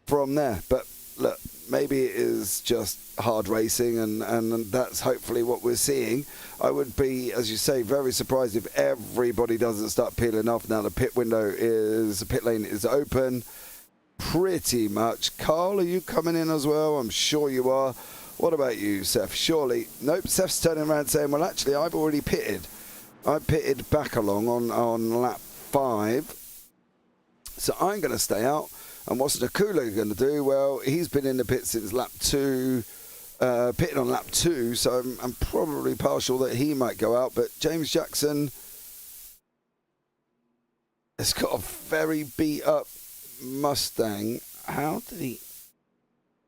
from there. But look, maybe it is just hard racing, and that's hopefully what we're seeing. I would be, as you say, very surprised if everybody doesn't start peeling off now. The pit lane is open pretty much. Carl, are you coming in as well? I'm sure you are. What about you, Seth? Surely. Nope, Seth's turning around saying, well, actually, I've already pitted. I pitted back along on lap 5. So I'm going to stay out. And what's Nakula going to do? Well, he's been in the pit since lap 2, pitting on lap 2, so I'm probably partial that he might go out. But James Jackson has got a very beat-up Mustang. How did he...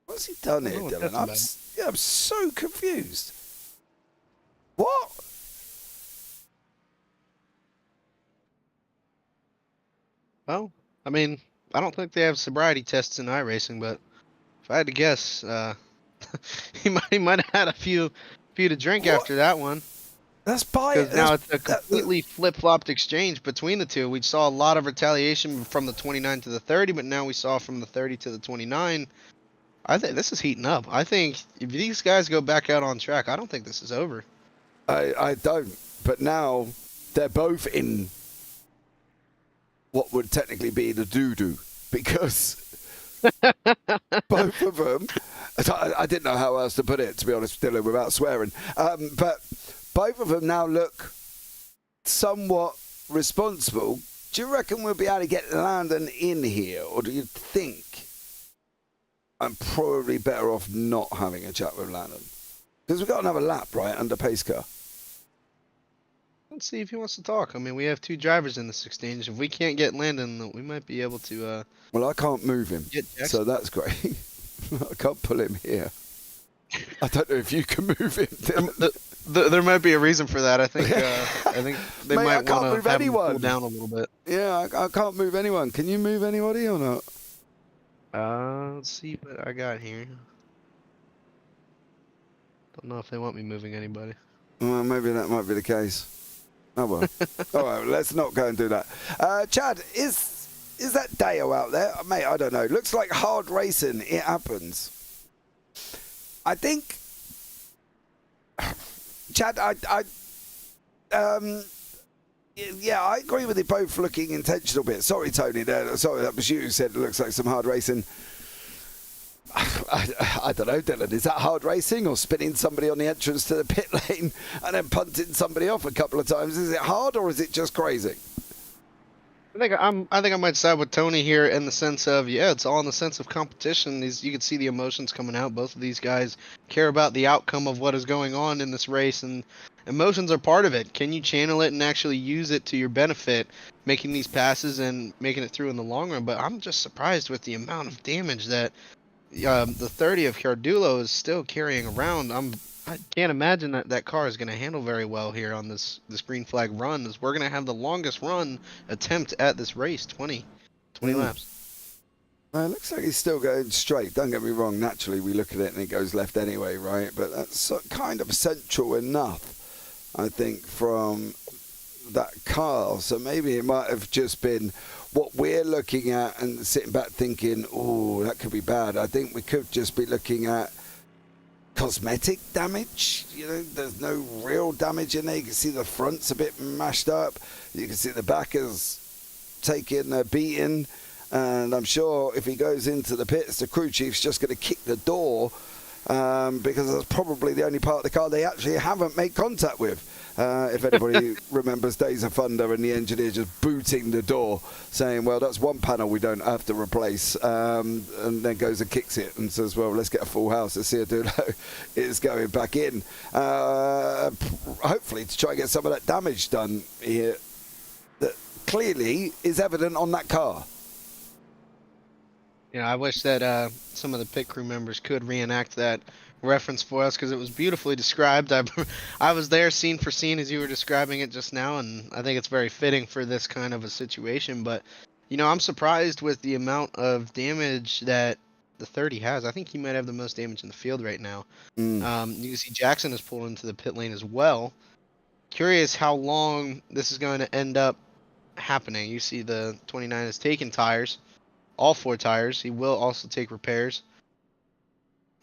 What's he done here, Dylan? I'm so confused. What? Well, I mean, I don't think they have sobriety tests in iRacing, but if I had to guess, he might have had a few to drink after that one. That's biased. Because now it's a completely flip-flopped exchange between the two. We saw a lot of retaliation from the 29 to the 30, but now we saw from the 30 to the 29. I think this is heating up. I think if these guys go back out on track, I don't think this is over. I don't. But now they're both in what would technically be the doo-doo, because both of them, I didn't know how else to put it, to be honest, Dylan, without swearing, but both of them now look somewhat responsible. Do you reckon we'll be able to get Landon in here, or do you think I'm probably better off not having a chat with Landon? Because we've got another lap, right, under pace car. Let's see if he wants to talk. I mean, we have 2 drivers in this exchange. If we can't get Landon, we might be able to... Well, I can't move him, so that's great. I can't pull him here. I don't know if you can move him. There might be a reason for that. I think they might want to have him cool down a little bit. Yeah, I can't move anyone. Can you move anybody or not? Let's see what I got here. Don't know if they want me moving anybody. Well, maybe that might be the case. Oh well. All right, let's not go and do that. Chad, is that Dale out there? Mate, I don't know. Looks like hard racing. It happens. I think, Chad, yeah, I agree with it both looking intentional bit. Sorry, Tony, there. Sorry, that was you who said it looks like some hard racing. I don't know, Dylan. Is that hard racing or spinning somebody on the entrance to the pit lane and then punting somebody off a couple of times? Is it hard or is it just crazy? I think I might side with Tony here in the sense of, yeah, it's all in the sense of competition. You can see the emotions coming out. Both of these guys care about the outcome of what is going on in this race, and emotions are part of it. Can you channel it and actually use it to your benefit, making these passes and making it through in the long run? But I'm just surprised with the amount of damage that the 30 of Cardulo is still carrying around. I can't imagine that car is going to handle very well here on this green flag run, as we're going to have the longest run attempt at this race, 20 laps. It looks like he's still going straight. Don't get me wrong. Naturally, we look at it and it goes left anyway, right? But that's kind of central enough, I think, from that car. So maybe it might have just been what we're looking at and sitting back thinking, oh, that could be bad. I think we could just be looking at cosmetic damage. You know, there's no real damage in there. You can see the front's a bit mashed up. You can see the back is taking a beating. And I'm sure if he goes into the pits, the crew chief's just going to kick the door because that's probably the only part of the car they actually haven't made contact with. If anybody remembers Days of Thunder and the engineer just booting the door, saying, well, that's one panel we don't have to replace, and then goes and kicks it and says, well, let's get a full house. Ciardulo is going back in, hopefully to try and get some of that damage done here that clearly is evident on that car. You know, I wish that some of the pit crew members could reenact that reference for us because it was beautifully described. I was there scene for scene as you were describing it just now, and I think it's very fitting for this kind of a situation. But, you know, I'm surprised with the amount of damage that the 30 has. I think he might have the most damage in the field right now. You can see Jackson is pulled into the pit lane as well. Curious how long this is going to end up happening. You see the 29 has taken tires. All 4 tires. He will also take repairs.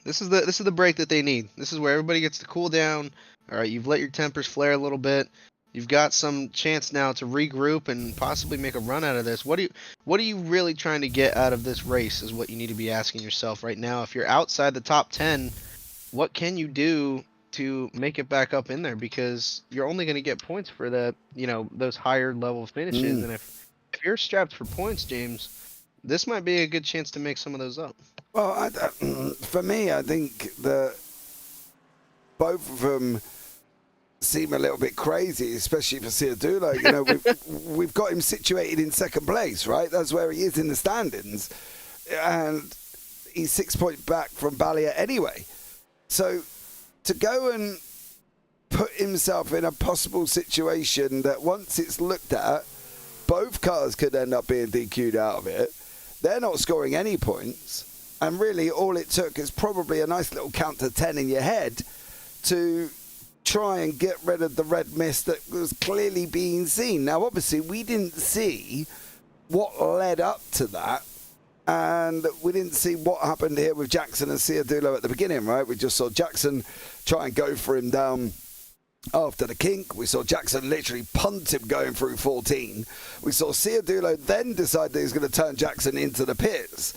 This is the break that they need. This is where everybody gets to cool down. All right, you've let your tempers flare a little bit. You've got some chance now to regroup and possibly make a run out of this. What are you really trying to get out of this race is what you need to be asking yourself right now. If you're outside the top 10, what can you do to make it back up in there? Because you're only going to get points for the, you know, those higher level finishes. And if you're strapped for points, James, this might be a good chance to make some of those up. Well, for me, I think that both of them seem a little bit crazy, especially for Ciardulo. You know, we've got him situated in second place, right? That's where he is in the standings. And he's 6 points back from Balia anyway. So to go and put himself in a possible situation that once it's looked at, both cars could end up being DQ'd out of it. They're not scoring any points. And really, all it took is probably a nice little count to 10 in your head to try and get rid of the red mist that was clearly being seen. Now, obviously, we didn't see what led up to that. And we didn't see what happened here with Jackson and Ciardulo at the beginning, right? We just saw Jackson try and go for him down after the kink. We saw Jackson literally punt him going through 14. We saw Ciardulo then decide that he's going to turn Jackson into the pits.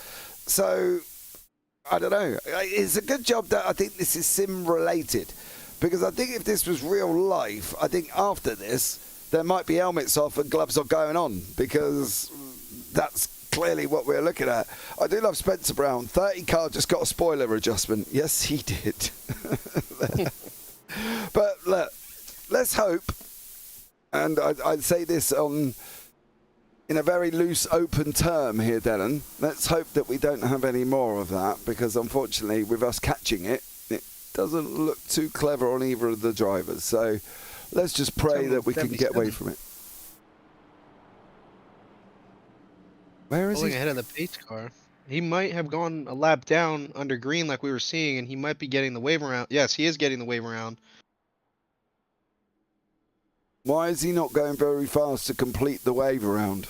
So, I don't know. It's a good job that I think this is sim-related. Because I think if this was real life, I think after this, there might be helmets off and gloves are going on. Because that's clearly what we're looking at. I do love Spencer Brown. 30 car just got a spoiler adjustment. Yes, he did. But look, let's hope, and I'd say this in a very loose, open term here, Dylan. Let's hope that we don't have any more of that, because unfortunately, with us catching it, it doesn't look too clever on either of the drivers. So let's just pray that we can get away from it. Where is he? Pulling ahead of the pace car. He might have gone a lap down under green like we were seeing, and he might be getting the wave around. Yes, he is getting the wave around. Why is he not going very fast to complete the wave around?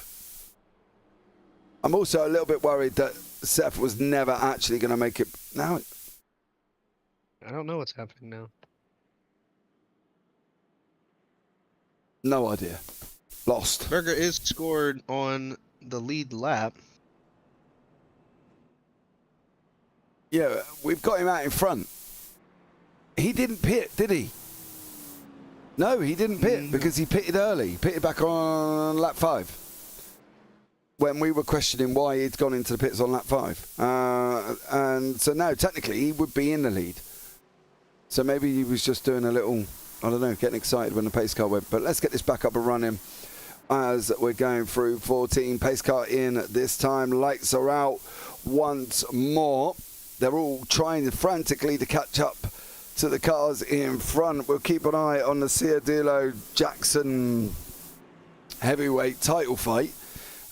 I'm also a little bit worried that Seth was never actually going to make it. Now, I don't know what's happening now. No idea. Lost. Berger is scored on the lead lap. Yeah, we've got him out in front. He didn't pit, did he? No, he didn't pit because he pitted early. He pitted back on lap 5. When we were questioning why he'd gone into the pits on lap 5. And so now, technically, he would be in the lead. So maybe he was just doing a little, I don't know, getting excited when the pace car went. But let's get this back up and running as we're going through 14. Pace car in this time. Lights are out once more. They're all trying frantically to catch up to the cars in front. We'll keep an eye on the Ciardulo Jackson heavyweight title fight.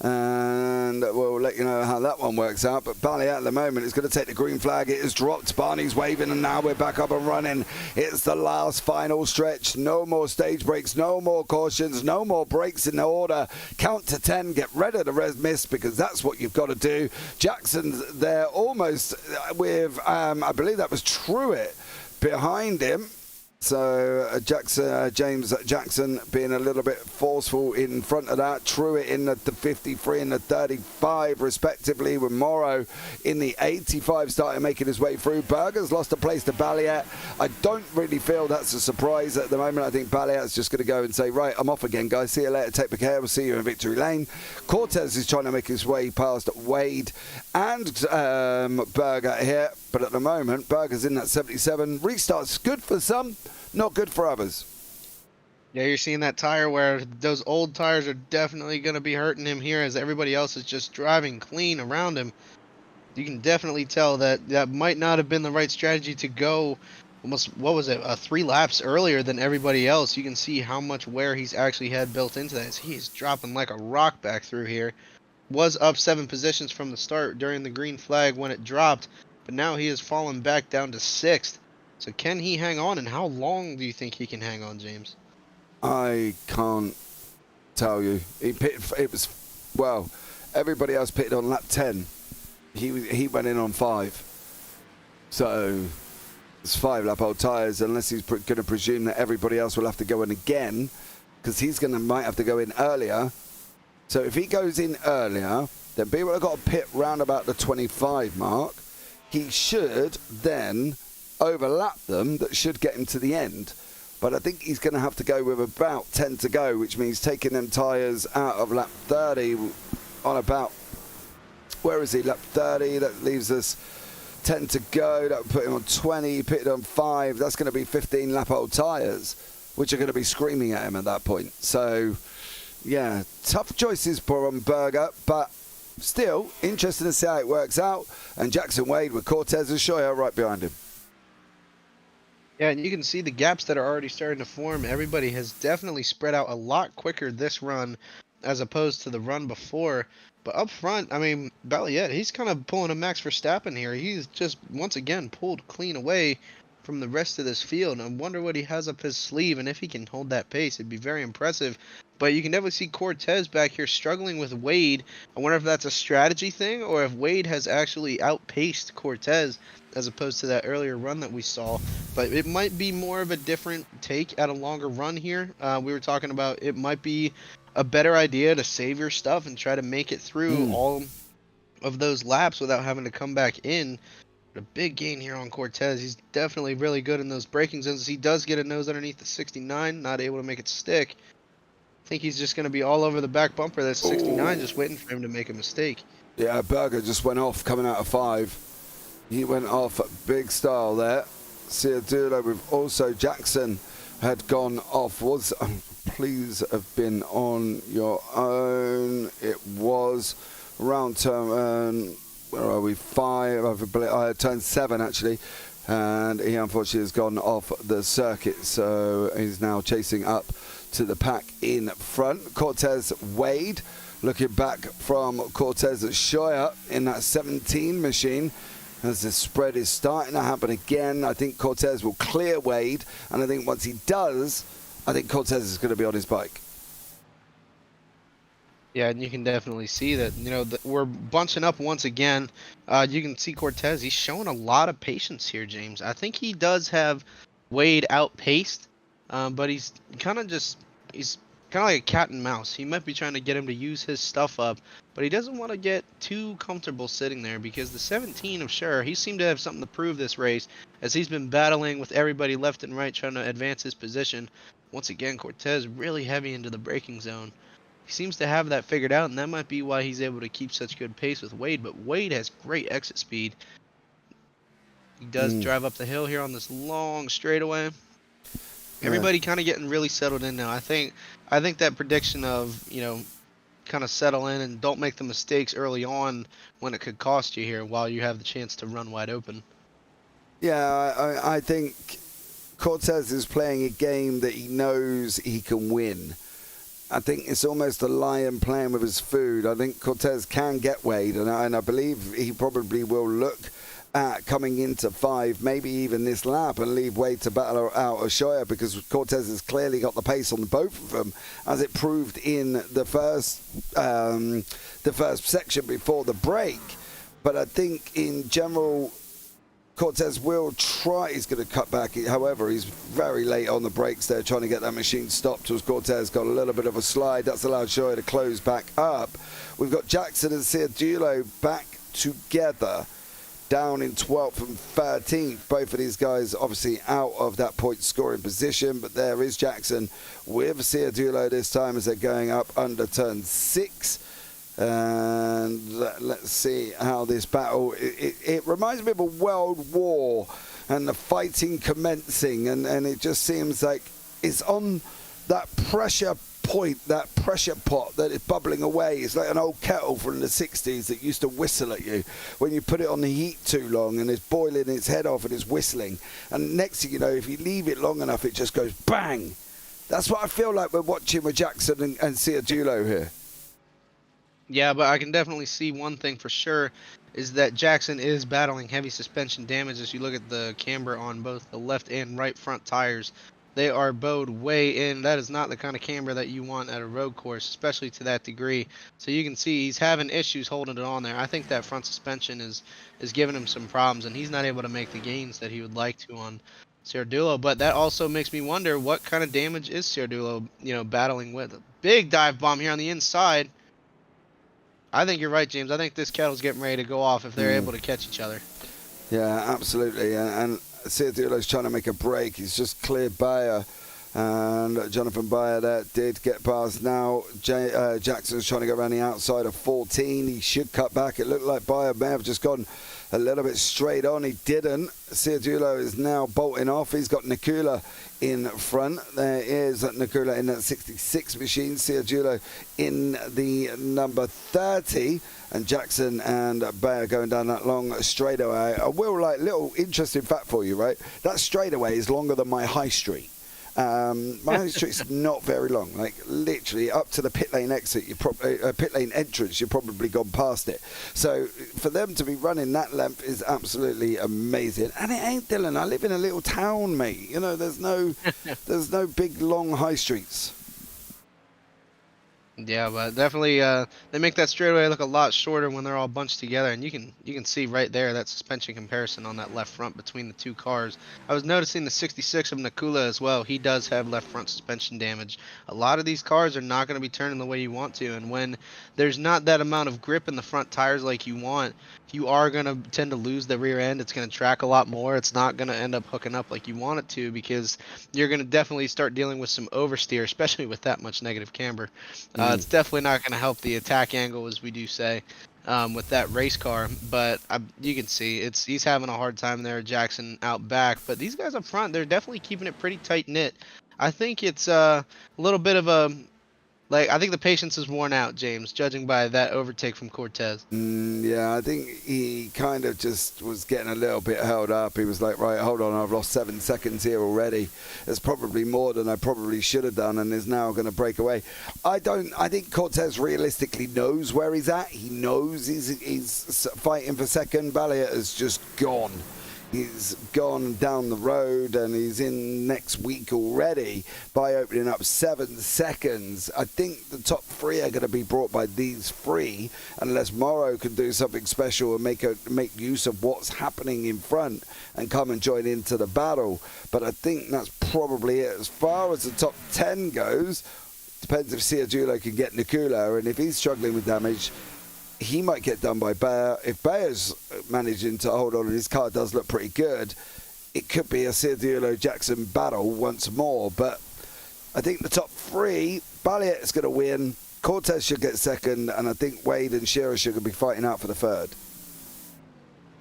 And we'll let you know how that one works out. But Bally at the moment is going to take the green flag. It is dropped. Barney's waving, and now we're back up and running. It's the last final stretch. No more stage breaks, no more cautions, no more breaks in the order. Count to 10, get rid of the red mist, because that's what you've got to do. Jackson's there almost with, I believe that was Truett behind him. So James Jackson being a little bit forceful in front of that. Truett in the 53 and the 35 respectively, with Morrow in the 85 starting making his way through. Berger's lost a place to Balliet. I don't really feel that's a surprise at the moment. I think Balliet's just going to go and say, right, I'm off again, guys. See you later. Take care. We'll see you in victory lane. Cortez is trying to make his way past Wade and Berger here. But at the moment, Berger's in that 77. Restart's good for some, not good for others. Yeah, you're seeing that tire where those old tires are definitely going to be hurting him here, as everybody else is just driving clean around him. You can definitely tell that that might not have been the right strategy to go almost, what was it, 3 laps earlier than everybody else. You can see how much wear he's actually had built into that. He's dropping like a rock back through here. Was up 7 positions from the start during the green flag when it dropped, but now he has fallen back down to 6th. So can he hang on, and how long do you think he can hang on, James? I can't tell you. It was, well, everybody else pitted on lap 10. He went in on 5. So it's 5 lap old tyres, unless he's going to presume that everybody else will have to go in again, because he's might have to go in earlier. So if he goes in earlier, then people have got to pit round about the 25 mark. He should then overlap them. That should get him to the end. But I think he's going to have to go with about 10 to go, which means taking them tyres out of lap 30 on about, where is he, lap 30. That leaves us 10 to go. That would put him on 20, pitted on 5. That's going to be 15 lap old tyres, which are going to be screaming at him at that point. So, yeah, tough choices for Berger, but still interesting to see how it works out. And Jackson Wade with Cortez and Shoya right behind him. Yeah, and you can see the gaps that are already starting to form. Everybody has definitely spread out a lot quicker this run as opposed to the run before. But up front, I mean, Balliet, he's kind of pulling a Max Verstappen here. He's just, once again, pulled clean away from the rest of this field. I wonder what he has up his sleeve, and if he can hold that pace, it'd be very impressive. But you can definitely see Cortez back here struggling with Wade. I wonder if that's a strategy thing, or if Wade has actually outpaced Cortez as opposed to that earlier run that we saw. But it might be more of a different take at a longer run here. We were talking about it might be a better idea to save your stuff and try to make it through all of those laps without having to come back in. But a big gain here on Cortez. He's definitely really good in those braking zones. He does get a nose underneath the 69, not able to make it stick. I think he's just going to be all over the back bumper. That's 69, just waiting for him to make a mistake. Yeah, Berger just went off coming out of 5. He went off big style there. Ciadulo with also Jackson had gone off. Please have been on your own. It was round turn, where are we, 5, turn 7 actually. And he unfortunately has gone off the circuit. So he's now chasing up to the pack in front. Cortez Wade looking back from Cortez at Shoya in that 17 machine. As the spread is starting to happen again, I think Cortez will clear Wade, and I think once he does, I think Cortez is going to be on his bike. Yeah, and you can definitely see that, you know, we're bunching up once again. You can see Cortez, he's showing a lot of patience here, James. I think he does have Wade outpaced, but he's kind of like a cat and mouse. He might be trying to get him to use his stuff up, but he doesn't want to get too comfortable sitting there, because the 17 of sure, he seemed to have something to prove this race, as he's been battling with everybody left and right trying to advance his position. Once again, Cortez really heavy into the braking zone. He seems to have that figured out, and that might be why he's able to keep such good pace with Wade, but Wade has great exit speed. He does drive up the hill here on this long straightaway. Everybody kind of getting really settled in now. I think that prediction of, you know, kind of settle in and don't make the mistakes early on when it could cost you here while you have the chance to run wide open. Yeah, I think Cortez is playing a game that he knows he can win. I think it's almost a lion playing with his food. I think Cortez can get Wade, and I believe he probably will look at coming into 5, maybe even this lap, and leave Wade to battle out Oshoya, because Cortez has clearly got the pace on both of them, as it proved in the first section before the break. But I think in general, Cortez will try. He's going to cut back. However, he's very late on the brakes there, trying to get that machine stopped. As Cortez got a little bit of a slide, that's allowed Shoya to close back up. We've got Jackson and Ciardulo back together, down in 12th and 13th. Both of these guys obviously out of that point scoring position, but there is Jackson with Ciardulo this time as they're going up under turn 6. And let's see how this battle, it reminds me of a world war and the fighting commencing, and it just seems like it's on that pressure point, that pressure pot that is bubbling away. It's like an old kettle from the 60s that used to whistle at you when you put it on the heat too long, and it's boiling its head off and it's whistling, and next thing you know, if you leave it long enough, it just goes bang. That's what I feel like we're watching with Jackson and Ciardulo here. Yeah, but I can definitely see one thing for sure is that Jackson is battling heavy suspension damage. As you look at the camber on both the left and right front tires, they are bowed way in. That is not the kind of camber that you want at a road course, especially to that degree. So you can see he's having issues holding it on there. I think that front suspension is giving him some problems, and he's not able to make the gains that he would like to on Ciardulo. But that also makes me wonder, what kind of damage is Ciardulo, battling with? A big dive bomb here on the inside. I think you're right, James. I think this kettle's getting ready to go off if they're able to catch each other. Yeah, absolutely. And Ciardulo's trying to make a break. He's just cleared Bayer. And Jonathan Bayer there did get past. Now Jackson's trying to go around the outside of 14. He should cut back. It looked like Bayer may have just gone a little bit straight on. He didn't. Ciardulo is now bolting off. He's got Nikula in front. There is Nikula in that 66 machine. Ciardulo in the number 30. And Jackson and Bayer going down that long straightaway. I will, like, little interesting fact for you, right? That straightaway is longer than my high street. My high street's not very long, like literally up to the pit lane exit, pit lane entrance, you've probably gone past it. So for them to be running that length is absolutely amazing. And it ain't, Dylan, I live in a little town, mate. There's no big long high streets. Yeah, but definitely they make that straightaway look a lot shorter when they're all bunched together, and you can see right there that suspension comparison on that left front between the two cars. I was noticing the 66 of Nikula as well. He does have left front suspension damage. A lot of these cars are not going to be turning the way you want to, and when there's not that amount of grip in the front tires like you want, you are going to tend to lose the rear end. It's going to track a lot more. It's not going to end up hooking up like you want it to, because you're going to definitely start dealing with some oversteer, especially with that much negative camber. It's definitely not going to help the attack angle, as we do say, with that race car. But you can see he's having a hard time there, Jackson out back. But these guys up front, they're definitely keeping it pretty tight-knit. I think it's a little bit of a... I think the patience is worn out, James, judging by that overtake from Cortez. Yeah, I think he kind of just was getting a little bit held up. He was like, right, hold on, I've lost 7 seconds here already. It's probably more than I probably should have done, and is now going to break away. I think Cortez realistically knows where he's at. He knows he's fighting for second. Balliet has just gone. He's gone down the road, and he's in next week already by opening up 7 seconds. I think the top 3 are going to be brought by these 3, unless Morrow can do something special and make use of what's happening in front and come and join into the battle. But I think that's probably it. As far as the top 10 goes, depends if Ciardulo can get Nikula, and if he's struggling with damage, he might get done by Bayer. If Bayer's managing to hold on and his car does look pretty good, it could be a Ciardulo-Jackson battle once more. But I think the top 3, Balliet is going to win, Cortez should get second, and I think Wade and Shearer should be fighting out for the third.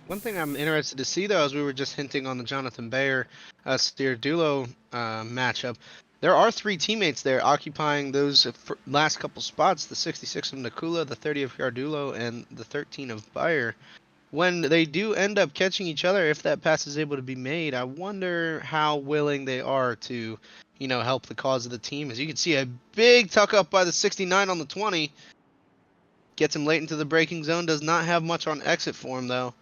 One thing I'm interested to see, though, as we were just hinting on the Jonathan Bayer Ciardulo matchup, there are 3 teammates there occupying those last couple spots, the 66 of Nikula, the 30 of Ciardulo, and the 13 of Bayer. when they do end up catching each other, if that pass is able to be made, I wonder how willing they are to, help the cause of the team. As you can see, a big tuck up by the 69 on the 20. Gets him late into the braking zone. Does not have much on exit for him, though.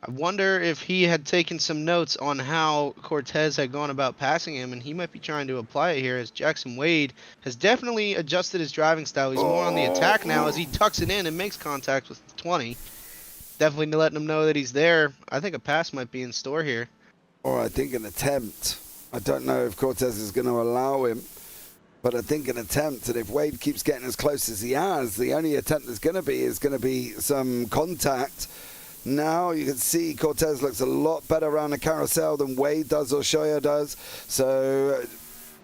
I wonder if he had taken some notes on how Cortez had gone about passing him, and he might be trying to apply it here, as Jackson Wade has definitely adjusted his driving style. He's more on the attack now as he tucks it in and makes contact with the 20. Definitely letting him know that he's there. I think a pass might be in store here. Or I think an attempt. I don't know if Cortez is going to allow him, but I think an attempt. And if Wade keeps getting as close as he has, the only attempt there's going to be some contact. Now you can see Cortez looks a lot better around the carousel than Wade does or Shoya does. So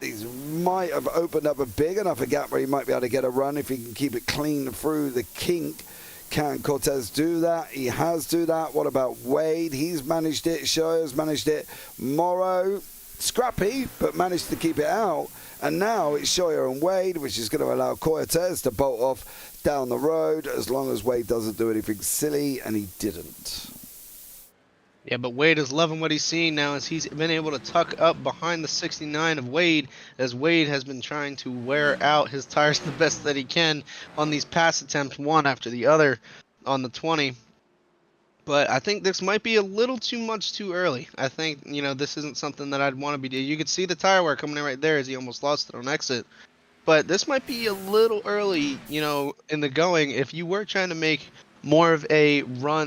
these might have opened up a big enough a gap where he might be able to get a run if he can keep it clean through the kink. Can Cortez do that? He has do that. What about Wade? He's managed it. Shoya's managed it. Morrow, scrappy, but managed to keep it out. And now it's Shoya and Wade, which is going to allow Cortez to bolt off down the road as long as Wade doesn't do anything silly, and he didn't. Yeah, but Wade is loving what he's seeing now as he's been able to tuck up behind the 69 of Wade, as Wade has been trying to wear out his tires the best that he can on these pass attempts, one after the other on the 20. But I think this might be a little too much too early. I think, this isn't something that I'd want to be doing. You could see the tire wear coming in right there as he almost lost it on exit. But this might be a little early, in the going. If you were trying to make more of a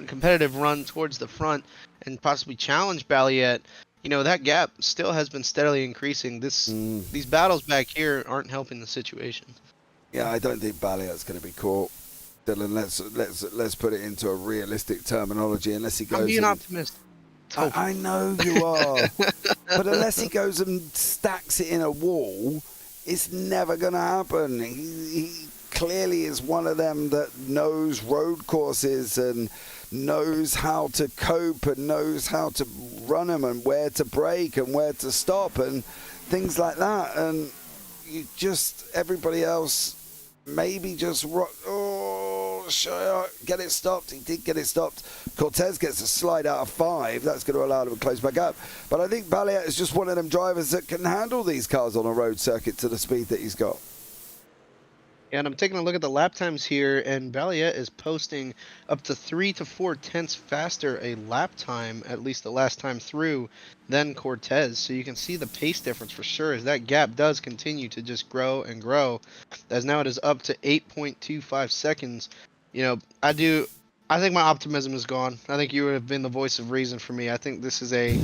competitive run towards the front and possibly challenge Balliet, that gap still has been steadily increasing. These battles back here aren't helping the situation. Yeah, I don't think Balliet's going to be caught. Dylan, let's put it into a realistic terminology. Unless he goes, I'm being optimistic. I know you are, but unless he goes and stacks it in a wall, it's never going to happen. He clearly is one of them that knows road courses and knows how to cope and knows how to run them and where to brake and where to stop and things like that. And everybody else maybe just get it stopped. He did get it stopped. Cortez gets a slide out of 5. That's going to allow him to close back up. But I think Balliet is just one of them drivers that can handle these cars on a road circuit to the speed that he's got. And I'm taking a look at the lap times here, and Balliet is posting up to 3 to 4 tenths faster a lap time, at least the last time through, than Cortez. So you can see the pace difference for sure as that gap does continue to just grow and grow, as now it is up to 8.25 seconds. I think my optimism is gone. I think you would have been the voice of reason for me. I think this is a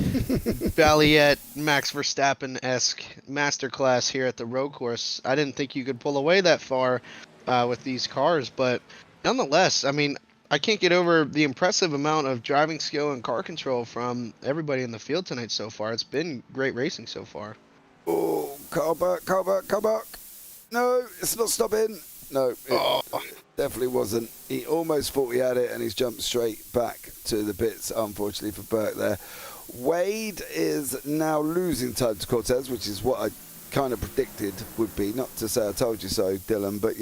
Balliet, Max Verstappen-esque masterclass here at the road course. I didn't think you could pull away that far with these cars, but nonetheless, I can't get over the impressive amount of driving skill and car control from everybody in the field tonight so far. It's been great racing so far. Oh, car back. No, it's not stopping. No, it definitely wasn't. He almost thought he had it, and he's jumped straight back to the pits, unfortunately for Burke there. Wade is now losing time to Cortez, which is what I kind of predicted would be. Not to say I told you so, Dylan, but,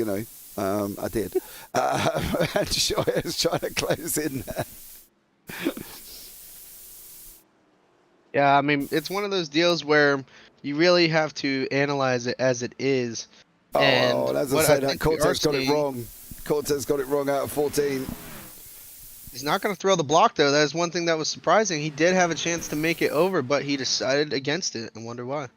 I did. And Shoya's trying to close in there. Yeah, it's one of those deals where you really have to analyze it as it is. And as I say that, Cortez got it wrong. Cortez got it wrong out of 14. He's not going to throw the block, though. That is one thing that was surprising. He did have a chance to make it over, but he decided against it. I wonder why.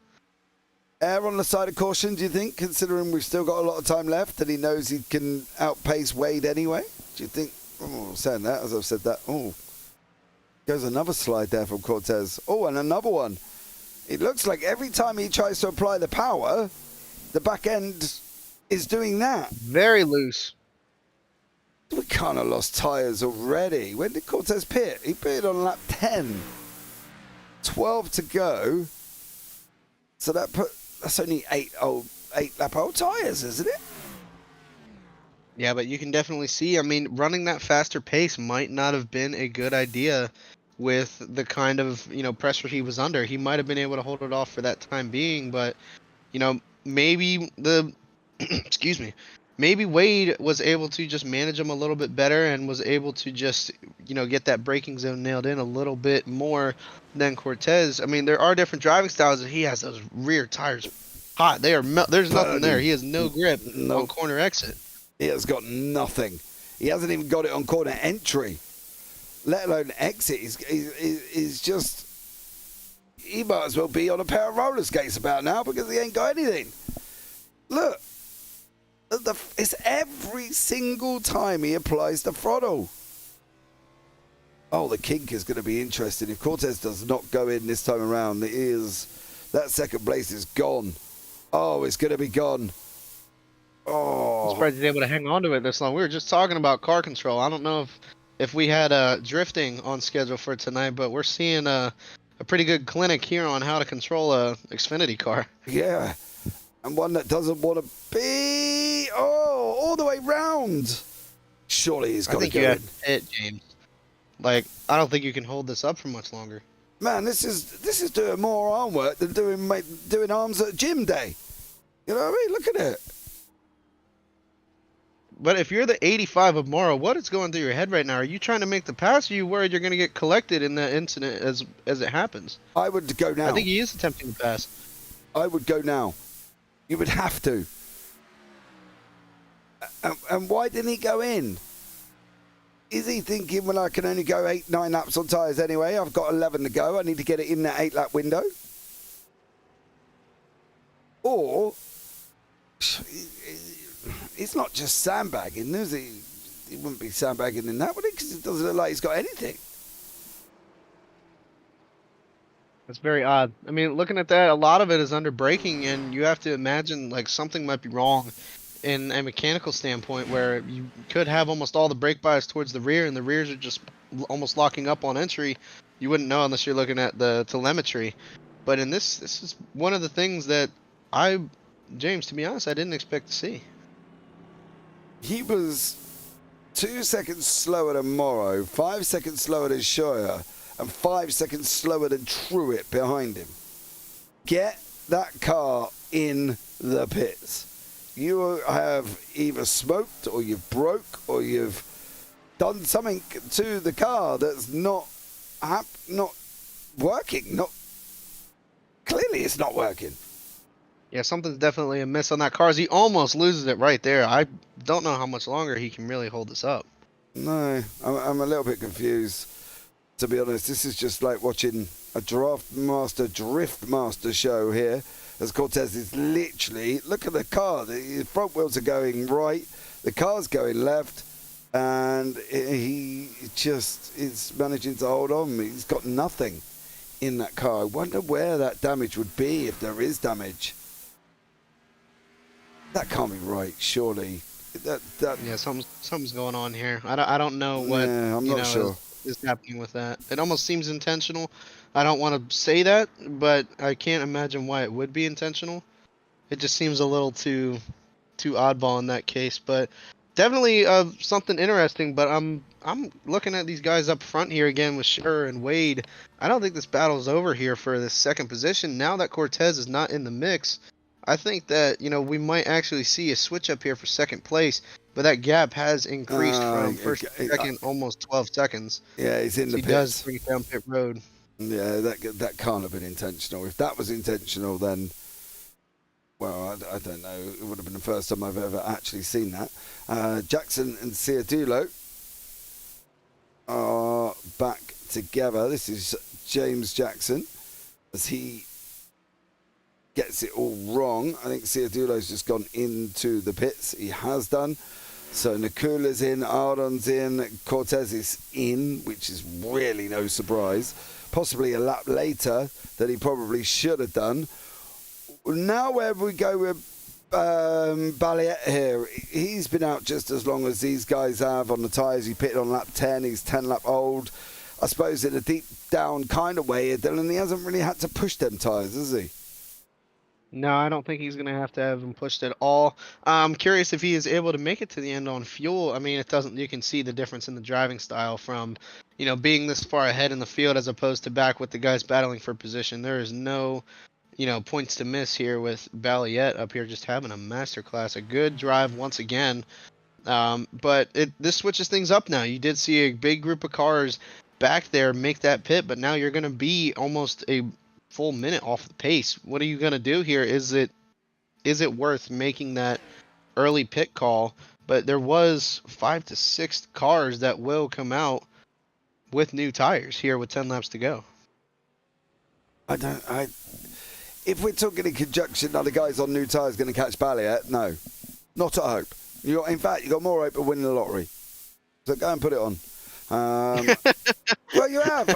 Air on the side of caution, do you think, considering we've still got a lot of time left and he knows he can outpace Wade anyway? Do you think, saying that, as I've said that, goes another slide there from Cortez. And another one. It looks like every time he tries to apply the power, the back end is doing that. Very loose. We kind of lost tyres already. When did Cortez pit? He pitted on lap 10. 12 to go. So that's only 8 lap old tyres, isn't it? Yeah, but you can definitely see, running that faster pace might not have been a good idea with the kind of, pressure he was under. He might have been able to hold it off for that time being, but, maybe the excuse me, maybe Wade was able to just manage him a little bit better and was able to just, get that braking zone nailed in a little bit more than Cortez. I mean, there are different driving styles, and he has those rear tires hot. There's nothing there. Burning. He has no grip on Nope. corner exit. He has got nothing. He hasn't even got it on corner entry, let alone exit. He's just. He might as well be on a pair of roller skates about now because he ain't got anything. Look, it's every single time he applies the throttle. Oh, the kink is going to be interesting. If Cortez does not go in this time around, that second place is gone. Oh, it's going to be gone. I'm Oh, surprised he's able to hang on to it this long. We were just talking about car control. I don't know if we had drifting on schedule for tonight, but we're seeing a pretty good clinic here on how to control a Xfinity car. yeah. And one that doesn't want to be... Oh, all the way round. Surely he's got to go you in. have to hit, James. Like, I don't think you can hold this up for much longer. Man, this is doing more arm work than doing arms at gym day. You know what I mean? Look at it. But if you're the 85 of Morrow, what is going through your head right now? Are you trying to make the pass, or are you worried you're going to get collected in that incident as it happens? I would go now. I think he is attempting to pass. I would go now. You would have to. And why didn't he go in? Is he thinking, well, I can only go 8-9 laps on tyres anyway. I've got 11 to go. I need to get it in that 8-lap window. Or it's not just sandbagging, is he? He wouldn't be sandbagging in that, would he? Because it doesn't look like he's got anything. That's very odd. I mean, looking at that, a lot of it is under braking, and you have to imagine like something might be wrong in a mechanical standpoint where you could have almost all the brake bias towards the rear, and the rears are just almost locking up on entry. You wouldn't know unless you're looking at the telemetry. But in this is one of the things that James, to be honest, I didn't expect to see. He was 2 seconds slower than Morrow, 5 seconds slower than Scheuer, and 5 seconds slower than Truett behind him. Get that car in the pits. You have either smoked, or you've broke, or you've done something to the car that's not working. Clearly, it's not working. Yeah, something's definitely amiss on that car. He almost loses it right there. I don't know how much longer he can really hold this up. No, I'm a little bit confused, to be honest. This is just like watching a drift master show here, as Cortez is literally, look at the car, the front wheels are going right, the car's going left, and he just is managing to hold on. He's got nothing in that car. I wonder where that damage would be, if there is damage. That can't be right, surely. Yeah, something's going on here. I don't know what I'm not sure. is happening with that. It almost seems intentional. I don't want to say that, but I can't imagine why it would be intentional. It just seems a little too oddball in that case. But definitely something interesting. But I'm looking at these guys up front here again with Scheuer and Wade. I don't think this battle's over here for the second position. Now that Cortez is not in the mix, I think that, we might actually see a switch up here for second place, but that gap has increased from first to second almost 12 seconds. Yeah, he's in the pits. He does bring it down pit road. Yeah, that can't have been intentional. If that was intentional, then, well, I don't know. It would have been the first time I've ever actually seen that. Jackson and Ciardulo are back together. This is James Jackson, as he gets it all wrong. I think Ciardulo's just gone into the pits. He has done. So Nakula's in, Ardon's in, Cortez is in, which is really no surprise. Possibly a lap later than he probably should have done. Now where we go with Balliet here, he's been out just as long as these guys have on the tyres. He pitted on lap 10, he's 10 lap old. I suppose in a deep down kind of way, Dylan, he hasn't really had to push them tyres, has he? No, I don't think he's going to have him pushed at all. I'm curious if he is able to make it to the end on fuel. I mean, it doesn't. You can see the difference in the driving style from, being this far ahead in the field as opposed to back with the guys battling for position. There is no, points to miss here with Balliet up here just having a masterclass, a good drive once again. But this switches things up now. You did see a big group of cars back there make that pit, but now you're going to be almost a full minute off the pace. What are you going to do here? Is it worth making that early pit call? But there was 5 to 6 cars that will come out with new tires here with 10 laps to go. If we're talking in conjunction, are the guys on new tyres going to catch Balliet? No, not at hope. In fact, you got more hope of winning the lottery. So go and put it on. Well, you have.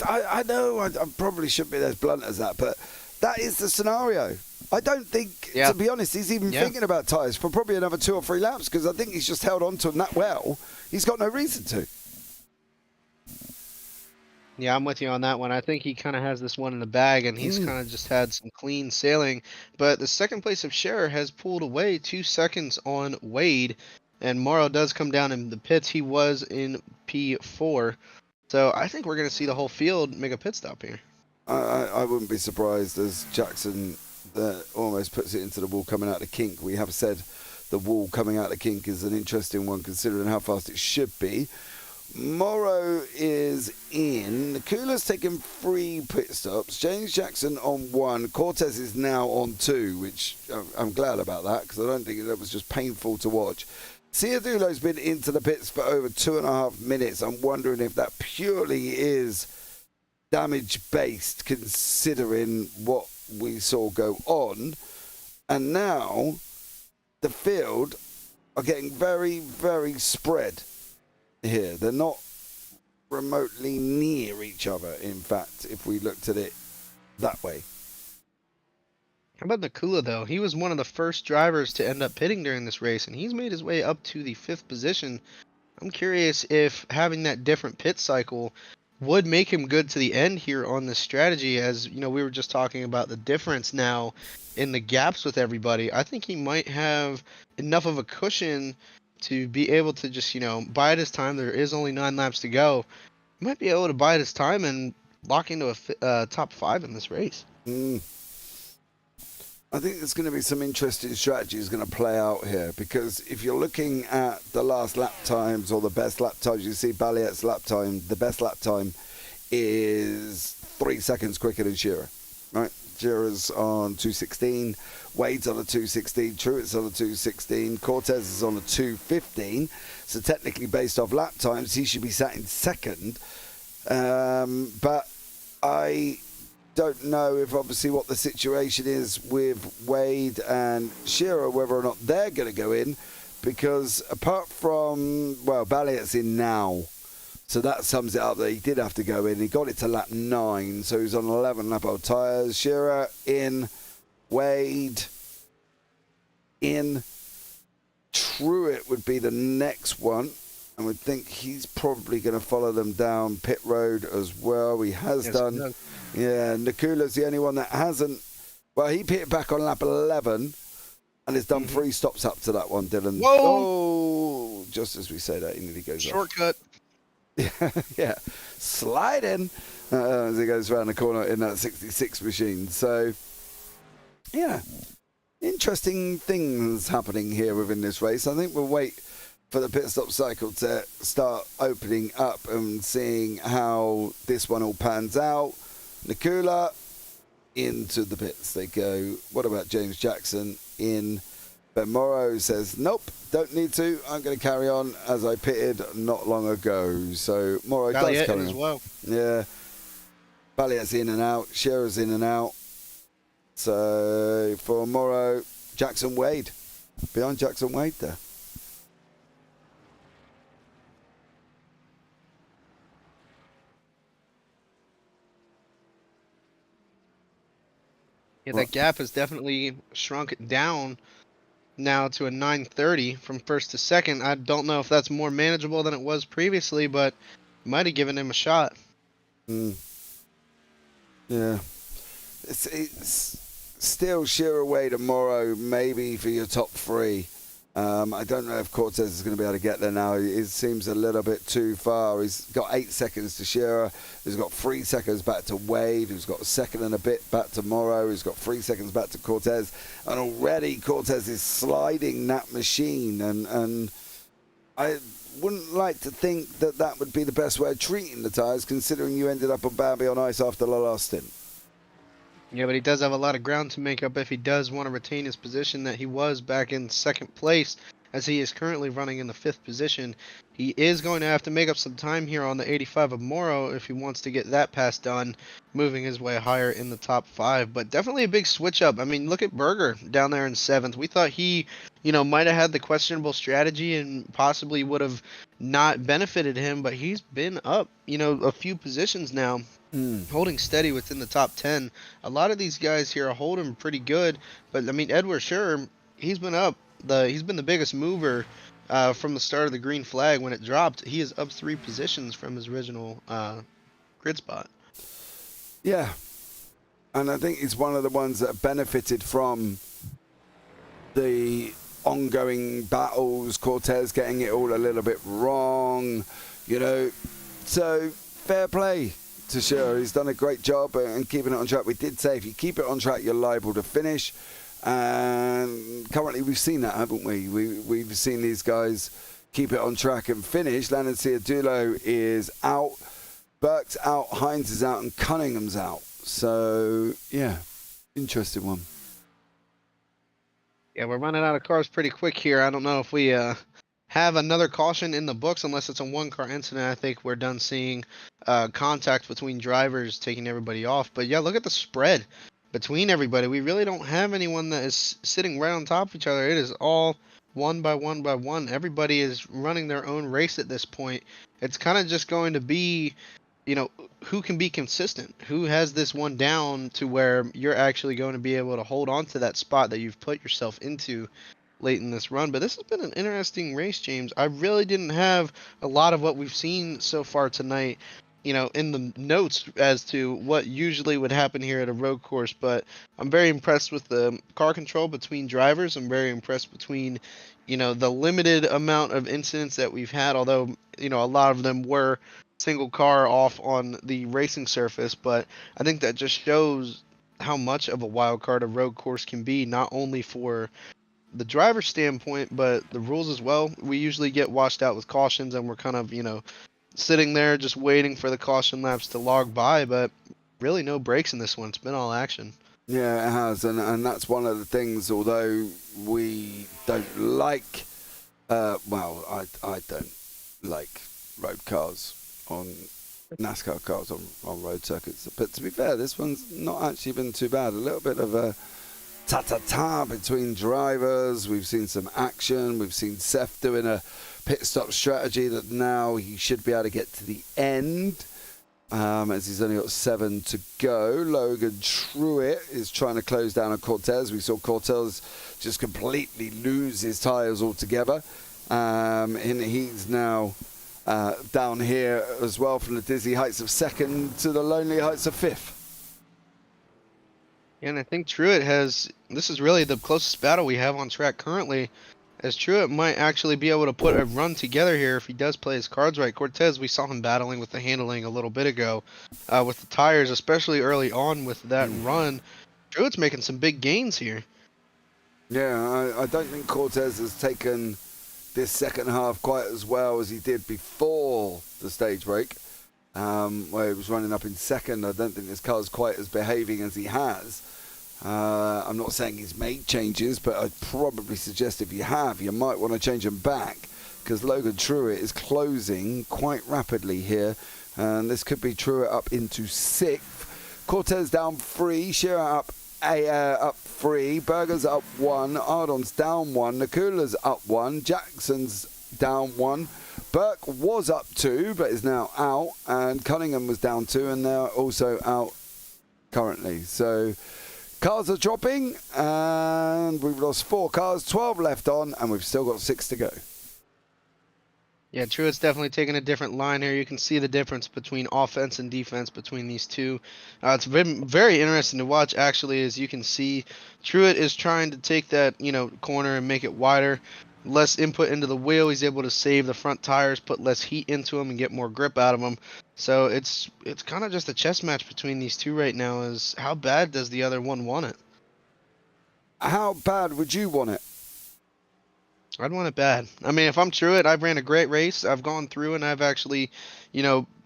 I know I probably shouldn't be as blunt as that, but that is the scenario. I don't think, to be honest, he's even thinking about tyres for probably another 2 or 3 laps, because I think he's just held on to them that well. He's got no reason to. Yeah, I'm with you on that one. I think he kind of has this one in the bag, and he's kind of just had some clean sailing. But the second place of Scherer has pulled away 2 seconds on Wade, and Morrow does come down in the pits. He was in P4. So I think we're going to see the whole field make a pit stop here. I wouldn't be surprised as Jackson almost puts it into the wall coming out the kink. We have said the wall coming out the kink is an interesting one considering how fast it should be. Morrow is in. Nakula's taken 3 pit stops. James Jackson on 1. Cortez is now on 2, which I'm glad about that because I don't think that was just painful to watch. Ciardulo's been into the pits for over 2.5 minutes. I'm wondering if that purely is damage-based considering what we saw go on. And now the field are getting very, very spread here. They're not remotely near each other, in fact, if we looked at it that way. How about Nakula, though? He was one of the first drivers to end up pitting during this race, and he's made his way up to the 5th position. I'm curious if having that different pit cycle would make him good to the end here on this strategy. As we were just talking about the difference now in the gaps with everybody. I think he might have enough of a cushion to be able to just, bide his time. There is only 9 laps to go. He might be able to bide his time and lock into a top 5 in this race. I think there's going to be some interesting strategies going to play out here, because if you're looking at the last lap times or the best lap times, you see Balliet's lap time, the best lap time is 3 seconds quicker than Scherer, right? Scheerer's on 2:16, Wade's on a 2:16, Truett's on a 2:16, Cortez is on a 2:15, so technically based off lap times, he should be sat in second, but I don't know if obviously what the situation is with Wade and Scherer, whether or not they're going to go in, because apart from, Balliet's in now, so that sums it up that he did have to go in. He got it to lap 9, so he's on 11 lap old tyres. Scherer in, Wade in, Truett would be the next one. And would think he's probably going to follow them down pit road as well. He has done. Yeah, Nakula's the only one that hasn't. Well, he pitted back on lap 11 and has done 3 stops up to that one, Dylan. Whoa! Oh, just as we say that, he nearly goes Shortcut. off. Yeah, sliding as he goes around the corner in that 66 machine. So, yeah, interesting things happening here within this race. I think we'll wait for the pit stop cycle to start opening up and seeing how this one all pans out. Nakula into the pits they go. What about James Jackson in? Ben Morrow says, nope, don't need to. I'm going to carry on as I pitted not long ago. So Morrow does come in as well. Yeah. Balliet's in and out. Scherer's in and out. So for Morrow, Jackson Wade. Behind Jackson Wade there. Yeah, that gap has definitely shrunk down now to a 9:30 from first to second. I don't know if that's more manageable than it was previously, but might have given him a shot. Yeah. It's still Scherer, Wade and Morrow maybe for your top 3. I don't know if Cortez is going to be able to get there now. It seems a little bit too far. He's got 8 seconds to Shearer. He's got 3 seconds back to Wade, who's got a second and a bit back to Morrow. He's got 3 seconds back to Cortez. And already Cortez is sliding that machine. And I wouldn't like to think that that would be the best way of treating the tyres, considering you ended up on Bambi on ice after the last stint. Yeah, but he does have a lot of ground to make up if he does want to retain his position that he was back in second place, as he is currently running in the 5th position. He is going to have to make up some time here on the 85 of Morrow if he wants to get that pass done, moving his way higher in the top 5. But definitely a big switch up. I mean, look at Berger down there in 7th. We thought he, might have had the questionable strategy and possibly would have not benefited him, but he's been up, a few positions now, holding steady within the top 10. A lot of these guys here are holding pretty good, but I mean, Edward Scher, he's been up. He's been the biggest mover from the start of the green flag when it dropped. He is up 3 positions from his original grid spot. Yeah, and I think he's one of the ones that benefited from the ongoing battles, Cortez getting it all a little bit wrong, so fair play to Shearer. He's done a great job and keeping it on track. We did say if you keep it on track, you're liable to finish. And currently we've seen that, haven't we? We've seen these guys keep it on track and finish. Landon Ciardulo is out, Burke's out, Hines is out, and Cunningham's out. So, yeah, interesting one. Yeah, we're running out of cars pretty quick here. I don't know if we have another caution in the books unless it's a one-car incident. I think we're done seeing contact between drivers taking everybody off. But, yeah, look at the spread between everybody. We really don't have anyone that is sitting right on top of each other. It is all one by one by one. Everybody is running their own race at this point. It's kind of just going to be, who can be consistent, who has this one down to where you're actually going to be able to hold on to that spot that you've put yourself into late in this run. But this has been an interesting race, James. I really didn't have a lot of what we've seen so far tonight, in the notes as to what usually would happen here at a road course, but I'm very impressed with the car control between drivers. I'm very impressed between, the limited amount of incidents that we've had, although, a lot of them were single car off on the racing surface, but I think that just shows how much of a wild card a road course can be, not only for the driver's standpoint, but the rules as well. We usually get washed out with cautions and we're kind of, sitting there just waiting for the caution laps to log by, but really no breaks in this one. It's been all action. Yeah, it has, and that's one of the things, although we don't like, I don't like road cars on NASCAR cars on road circuits. But to be fair, this one's not actually been too bad. A little bit of a ta-ta-ta between drivers. We've seen some action. We've seen Seth doing a pit stop strategy that now he should be able to get to the end, as he's only got 7 to go. Logan Truitt is trying to close down on Cortez. We saw Cortez just completely lose his tyres altogether, and he's now down here as well, from the dizzy heights of 2nd to the lonely heights of 5th. And I think Truitt this is really the closest battle we have on track currently, as Truitt might actually be able to put a run together here if he does play his cards right. Cortez, we saw him battling with the handling a little bit ago with the tires, especially early on with that run. Truitt's making some big gains here. Yeah, I don't think Cortez has taken this second half quite as well as he did before the stage break, where he was running up in 2nd. I don't think his car's quite as behaving as he has. I'm not saying he's made changes, but I'd probably suggest if you have, you might want to change them back, because Logan Truitt is closing quite rapidly here, and this could be Truitt up into 6th. Cortez down 3, Shearer up 3, Berger's up 1, Ardon's down 1, Nakula's up 1, Jackson's down 1, Burke was up 2 but is now out, and Cunningham was down 2 and they're also out currently. So cars are dropping, and we've lost 4 cars, 12 left on, and we've still got 6 to go. Yeah, Truitt's definitely taking a different line here. You can see the difference between offense and defense between these two. It's been very interesting to watch, actually, as you can see. Truitt is trying to take that, corner and make it wider. less input into the wheel. He's able to save the front tires, put less heat into them, and get more grip out of them. So it's kind of just a chess match between these two right now. Is how bad does the other one want it? How bad would you want it? I'd want it bad. I mean, if I'm Truett, I've ran a great race. I've gone through and I've actually,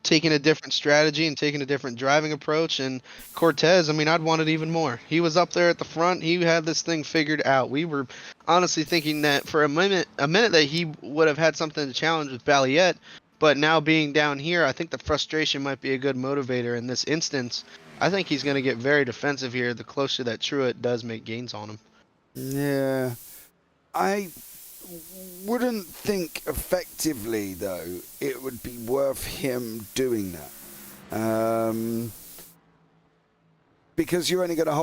taken a different strategy and taken a different driving approach. And Cortez, I mean, I'd want it even more. He was up there at the front. He had this thing figured out. We were honestly thinking that for a minute that he would have had something to challenge with Valiette. But now being down here, I think the frustration might be a good motivator in this instance. I think he's going to get very defensive here the closer that Truett does make gains on him. Yeah. I wouldn't think effectively, though, it would be worth him doing that. Because you're only going to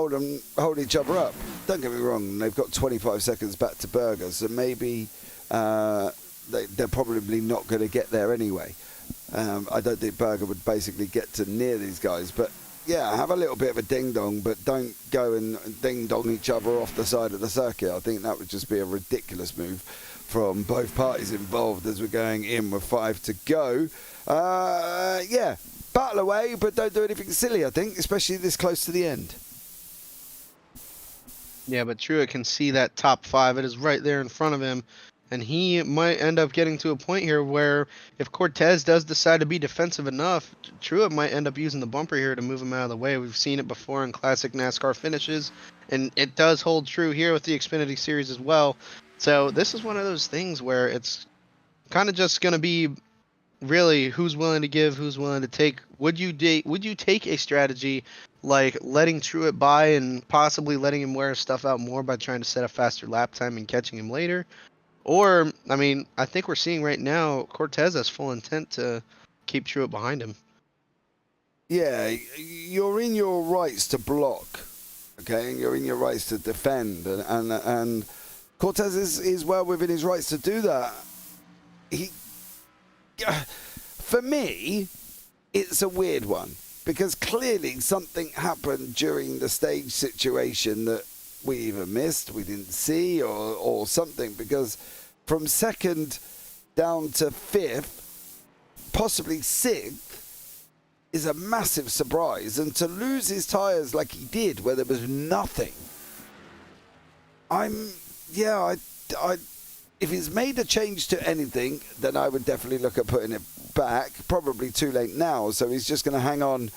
hold each other up. Don't get me wrong, they've got 25 seconds back to Berger, so maybe they're probably not going to get there anyway. I don't think Berger would basically get to near these guys, but yeah, have a little bit of a ding-dong, but don't go and ding-dong each other off the side of the circuit. I think that would just be a ridiculous move from both parties involved as we're going in with 5 to go. Yeah, battle away, but don't do anything silly, I think, especially this close to the end. Yeah, but Truett can see that top 5. It is right there in front of him. And he might end up getting to a point here where if Cortez does decide to be defensive enough, Truett might end up using the bumper here to move him out of the way. We've seen it before in classic NASCAR finishes, and it does hold true here with the Xfinity Series as well. So this is one of those things where it's kind of just going to be really who's willing to give, who's willing to take. Would you take a strategy like letting Truett by and possibly letting him wear his stuff out more by trying to set a faster lap time and catching him later? Or, I mean, I think we're seeing right now Cortez has full intent to keep Truett behind him. Yeah, you're in your rights to block, okay, and you're in your rights to defend, and Cortez is well within his rights to do that. For me, it's a weird one, because clearly something happened during the stage situation that we either missed, we didn't see, or something, because from second down to 5th, possibly 6th, is a massive surprise. And to lose his tyres like he did, where there was nothing, if he's made a change to anything, then I would definitely look at putting it back. Probably too late now, so he's just going to hang on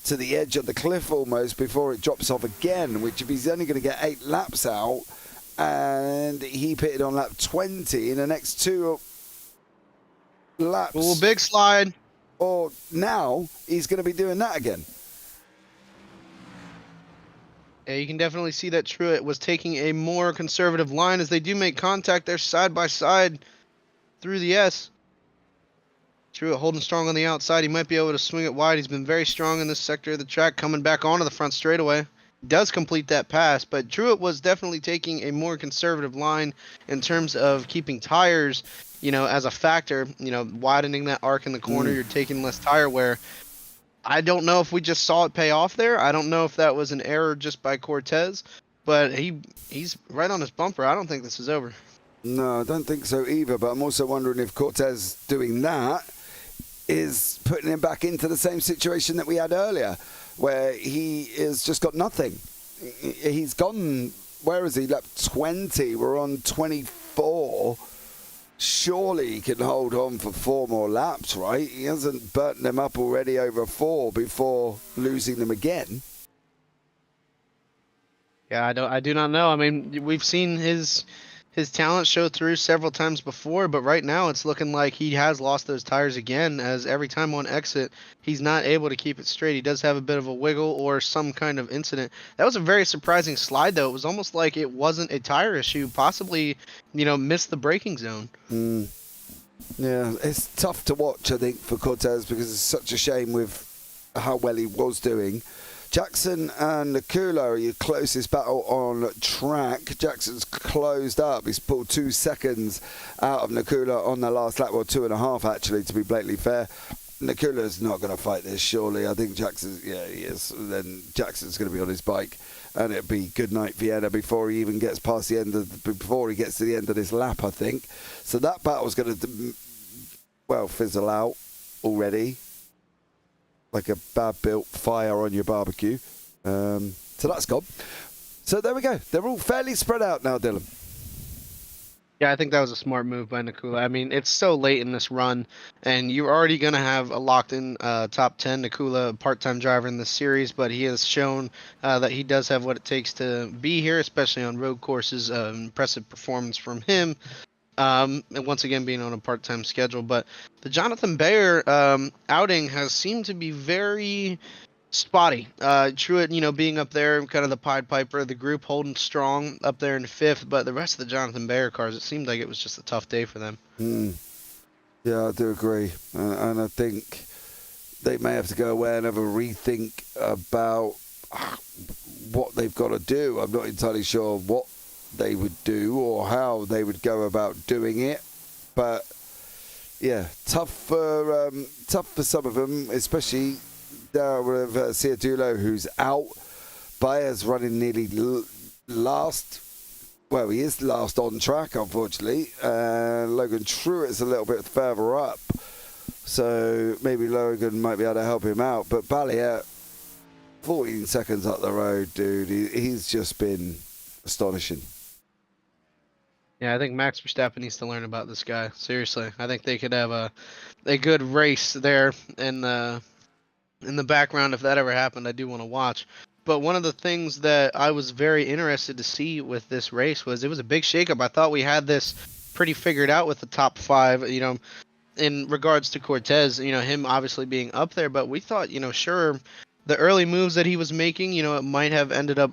to the edge of the cliff almost before it drops off again, which if he's only going to get 8 laps out, and he pitted on lap 20 in the next 2 laps. Ooh, big slide. Or now he's going to be doing that again. Yeah, you can definitely see that Truett was taking a more conservative line as they do make contact there side by side through the S. Truett holding strong on the outside. He might be able to swing it wide. He's been very strong in this sector of the track, coming back onto the front straightaway. Does complete that pass, but Truett was definitely taking a more conservative line in terms of keeping tires, as a factor, widening that arc in the corner. You're taking less tire wear. I don't know if we just saw it pay off there. I don't know if that was an error just by Cortez, but he's right on his bumper. I don't think this is over. No, I don't think so either, but I'm also wondering if Cortez doing that is putting him back into the same situation that we had earlier, where he has just got nothing. He's gone, where is he, lap 20, we're on 24. Surely he can hold on for 4 more laps, right? He hasn't burnt them up already over 4 before losing them again. Yeah, I do not know. I mean, we've seen his talent show through several times before, but right now it's looking like he has lost those tires again, as every time on exit, he's not able to keep it straight. He does have a bit of a wiggle or some kind of incident. That was a very surprising slide, though. It was almost like it wasn't a tire issue, possibly, missed the braking zone. Yeah, it's tough to watch, I think, for Cortez, because it's such a shame with how well he was doing. Jackson and Nakula are your closest battle on track. Jackson's closed up. He's pulled 2 seconds out of Nakula on the last lap, or 2.5 actually, to be blatantly fair. Nakula's not going to fight this, surely. I think he is. Then Jackson's going to be on his bike and it'd be good night Vienna before he even gets past the end before he gets to the end of this lap, I think. So that battle's going to, fizzle out already, like a bad built fire on your barbecue. So that's gone. So there we go. They're all fairly spread out now, Dylan. Yeah, I think that was a smart move by Nakula. I mean, it's so late in this run, and you're already going to have a locked-in top 10 Nakula, part-time driver in this series, but he has shown that he does have what it takes to be here, especially on road courses. Impressive performance from him, and once again being on a part-time schedule. But the Jonathan Bayer outing has seemed to be very spotty. Truett, being up there, kind of the Pied Piper of the group, holding strong up there in fifth, but the rest of the Jonathan Bayer cars, it seemed like it was just a tough day for them. Yeah, I do agree. And I think they may have to go away and have a rethink about what they've got to do. I'm not entirely sure what they would do or how they would go about doing it. But, yeah, tough for some of them, especially with Ciardulo, who's out. Bayer's running nearly last. Well, he is last on track, unfortunately. Logan Truett's a little bit further up. So maybe Logan might be able to help him out. But Balliet, 14 seconds up the road, dude. He's just been astonishing. Yeah, I think Max Verstappen needs to learn about this guy. Seriously. I think they could have a good race there in the background. If that ever happened, I do want to watch. But one of the things that I was very interested to see with this race was it was a big shakeup. I thought we had this pretty figured out with the top five, in regards to Cortez, him obviously being up there, but we thought, sure, the early moves that he was making, it might have ended up,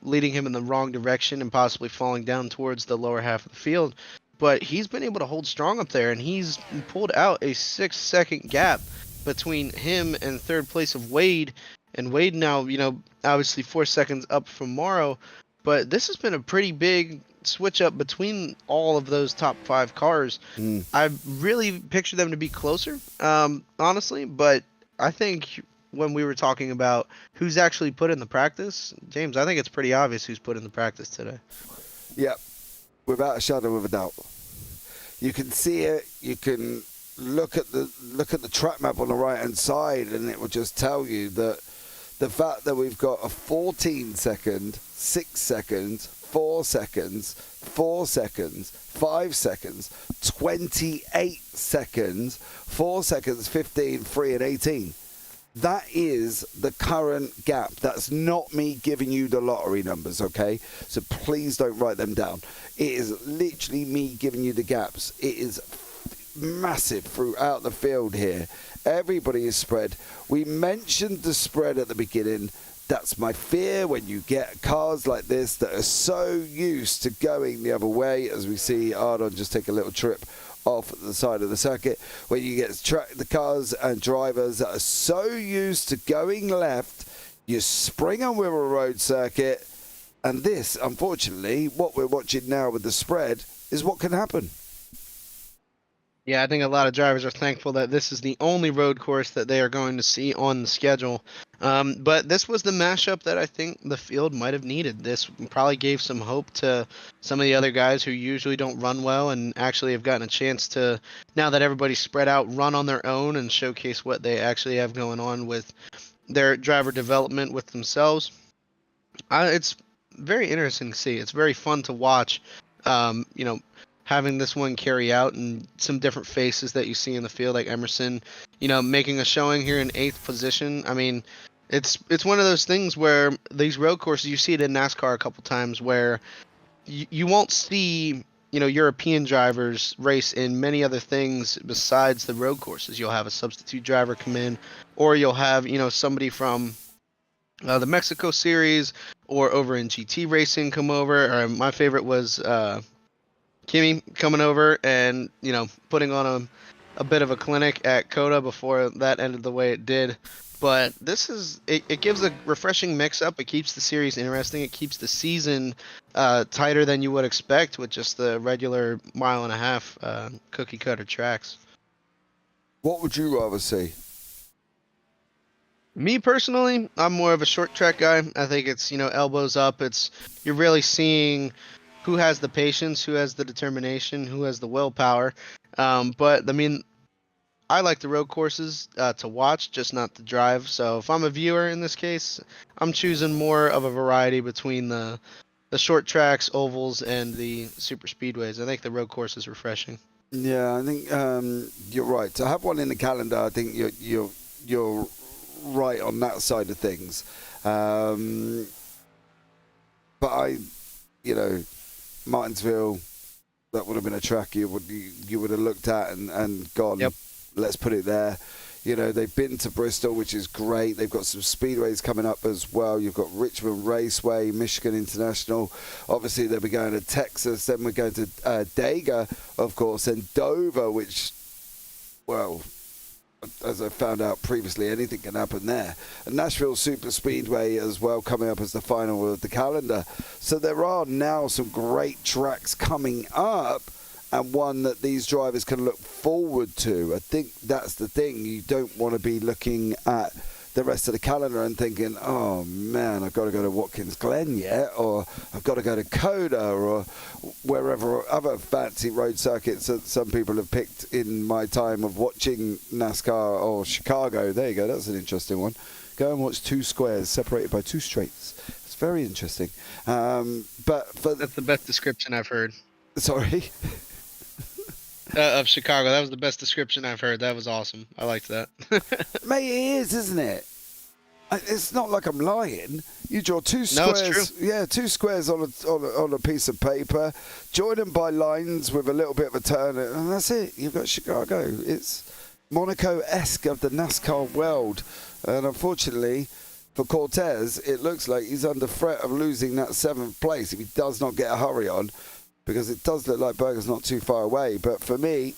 leading him in the wrong direction and possibly falling down towards the lower half of the field. But he's been able to hold strong up there, and he's pulled out a 6-second gap between him and third place of Wade. And Wade now, obviously 4 seconds up from Morrow. But this has been a pretty big switch up between all of those top five cars. I really picture them to be closer, honestly. But I think when we were talking about who's actually put in the practice, James, I think it's pretty obvious who's put in the practice today. Yeah, without a shadow of a doubt. You can see it. You can look at the track map on the right hand side, and it will just tell you that the fact that we've got a 14 second, 6 seconds, 4 seconds, 4 seconds, 5 seconds, 28 seconds, 4 seconds, 15, 3 and 18. That is the current gap. That's not me giving you the lottery numbers, okay? So please don't write them down. It is literally me giving you the gaps. It is massive throughout the field here. Everybody is spread. We mentioned the spread at the beginning. That's my fear when you get cars like this that are so used to going the other way, as we see Ardon just take a little trip off the side of the circuit, where you get the cars and drivers that are so used to going left, you spring them with a road circuit, and this, unfortunately, what we're watching now with the spread is what can happen. Yeah, I think a lot of drivers are thankful that this is the only road course that they are going to see on the schedule. But this was the mashup that I think the field might have needed. This probably gave some hope to some of the other guys who usually don't run well and actually have gotten a chance to, now that everybody's spread out, run on their own and showcase what they actually have going on with their driver development with themselves. It's very interesting to see. It's very fun to watch. Having this one carry out and some different faces that you see in the field, like Emerson, making a showing here in 8th position. I mean, it's one of those things where these road courses, you see it in NASCAR a couple times, where you won't see, European drivers race in many other things besides the road courses. You'll have a substitute driver come in, or you'll have, somebody from the Mexico series or over in GT racing come over. Or my favorite was Kimi coming over and, putting on a bit of a clinic at Coda before that ended the way it did. But this is, it gives a refreshing mix-up. It keeps the series interesting. It keeps the season tighter than you would expect with just the regular mile-and-a-half cookie-cutter tracks. What would you rather see? Me personally, I'm more of a short track guy. I think it's, elbows up. You're really seeing who has the patience, who has the determination, who has the willpower. But I mean, I like the road courses to watch, just not to drive. So if I'm a viewer in this case, I'm choosing more of a variety between the short tracks, ovals, and the super speedways. I think the road course is refreshing. Yeah, I think you're right. To have one in the calendar, I think you're right on that side of things. Um, but Martinsville, that would have been a track you would have looked at and gone, Yep. let's put it there. They've been to Bristol, which is great. They've got some speedways coming up as well. You've got Richmond Raceway, Michigan International. Obviously, they'll be going to Texas. Then we're going to Dega, of course, and Dover, which, well, as I found out previously, anything can happen there. And Nashville Super Speedway as well, coming up as the final of the calendar. So there are now some great tracks coming up, and one that these drivers can look forward to. I think that's the thing. You don't want to be looking at the rest of the calendar and thinking, oh man, I've got to go to Watkins Glen yet, or I've got to go to Coda, or wherever other fancy road circuits that some people have picked in my time of watching NASCAR, or Chicago. There you go, that's an interesting one. Go and watch two squares separated by two straights. It's very interesting. That's the best description I've heard. Sorry? Of Chicago. That was the best description I've heard. That was awesome. I liked that. Mate, it is, isn't it? It's not like I'm lying. You draw two squares. No, it's true. Yeah, two squares on a piece of paper, join them by lines with a little bit of a turn, and that's it. You've got Chicago. It's Monaco-esque of the NASCAR world. And unfortunately for Cortez, it looks like he's under threat of losing that 7th place if he does not get a hurry on, because it does look like Berger's not too far away. But for me,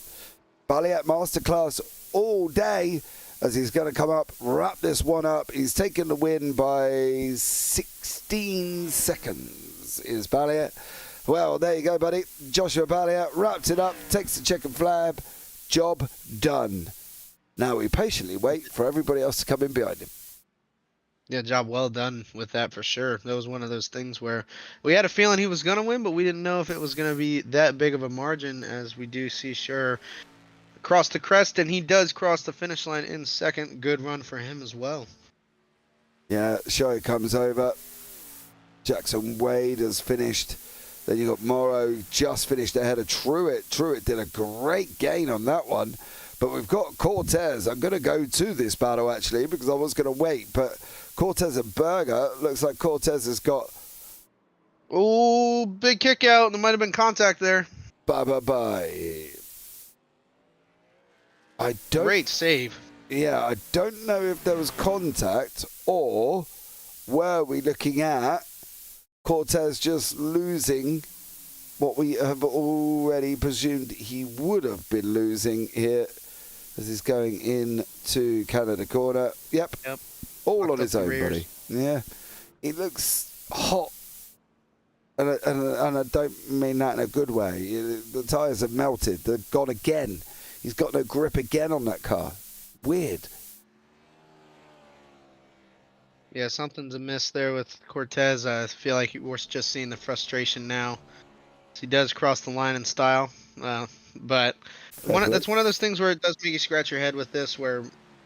Baliat Masterclass all day, as he's going to come up, wrap this one up. He's taken the win by 16 seconds, is Baliat. Well, there you go, buddy. Joshua Baliat wrapped it up, takes the checkered flag. Job done. Now we patiently wait for everybody else to come in behind him. Yeah, job well done with that for sure. That was one of those things where we had a feeling he was going to win, but we didn't know if it was going to be that big of a margin, as we do see Sure cross the crest, and he does cross the finish line in second. Good run for him as well. Yeah, Sure comes over. Jackson Wade has finished. Then you got Morrow just finished ahead of Truett. Truett did a great gain on that one. But we've got Cortez. I'm going to go to this battle, actually, because I was going to wait. But Cortez and Berger, looks like Cortez has got... Oh, big kick out. There might have been contact there. Bye-bye-bye. Great save. Yeah, I don't know if there was contact, or were we looking at Cortez just losing what we have already presumed he would have been losing here, as he's going into Canada corner. Yep. All on his own, buddy. Yeah. He looks hot. And I don't mean that in a good way. The tyres have melted. They've gone again. He's got no grip again on that car. Weird. Yeah, something's amiss there with Cortez. I feel like we're just seeing the frustration now. He does cross the line in style, but that's one of those things where it does make you scratch your head with this, where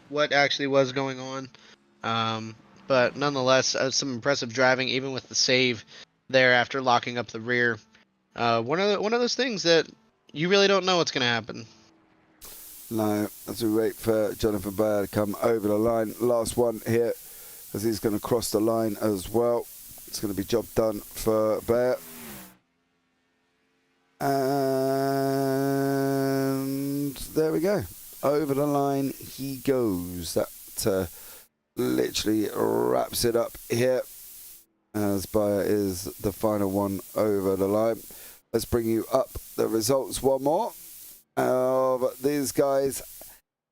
what actually was going on. But nonetheless, some impressive driving, even with the save there after locking up the rear. One of those things that you really don't know what's going to happen. No, as we wait for Jonathan Bayer to come over the line. Last one here, as he's going to cross the line as well. It's going to be job done for Bayer. And there we go. Over the line he goes. That literally wraps it up here, as Bayer is the final one over the line. Let's bring you up the results one more of these guys.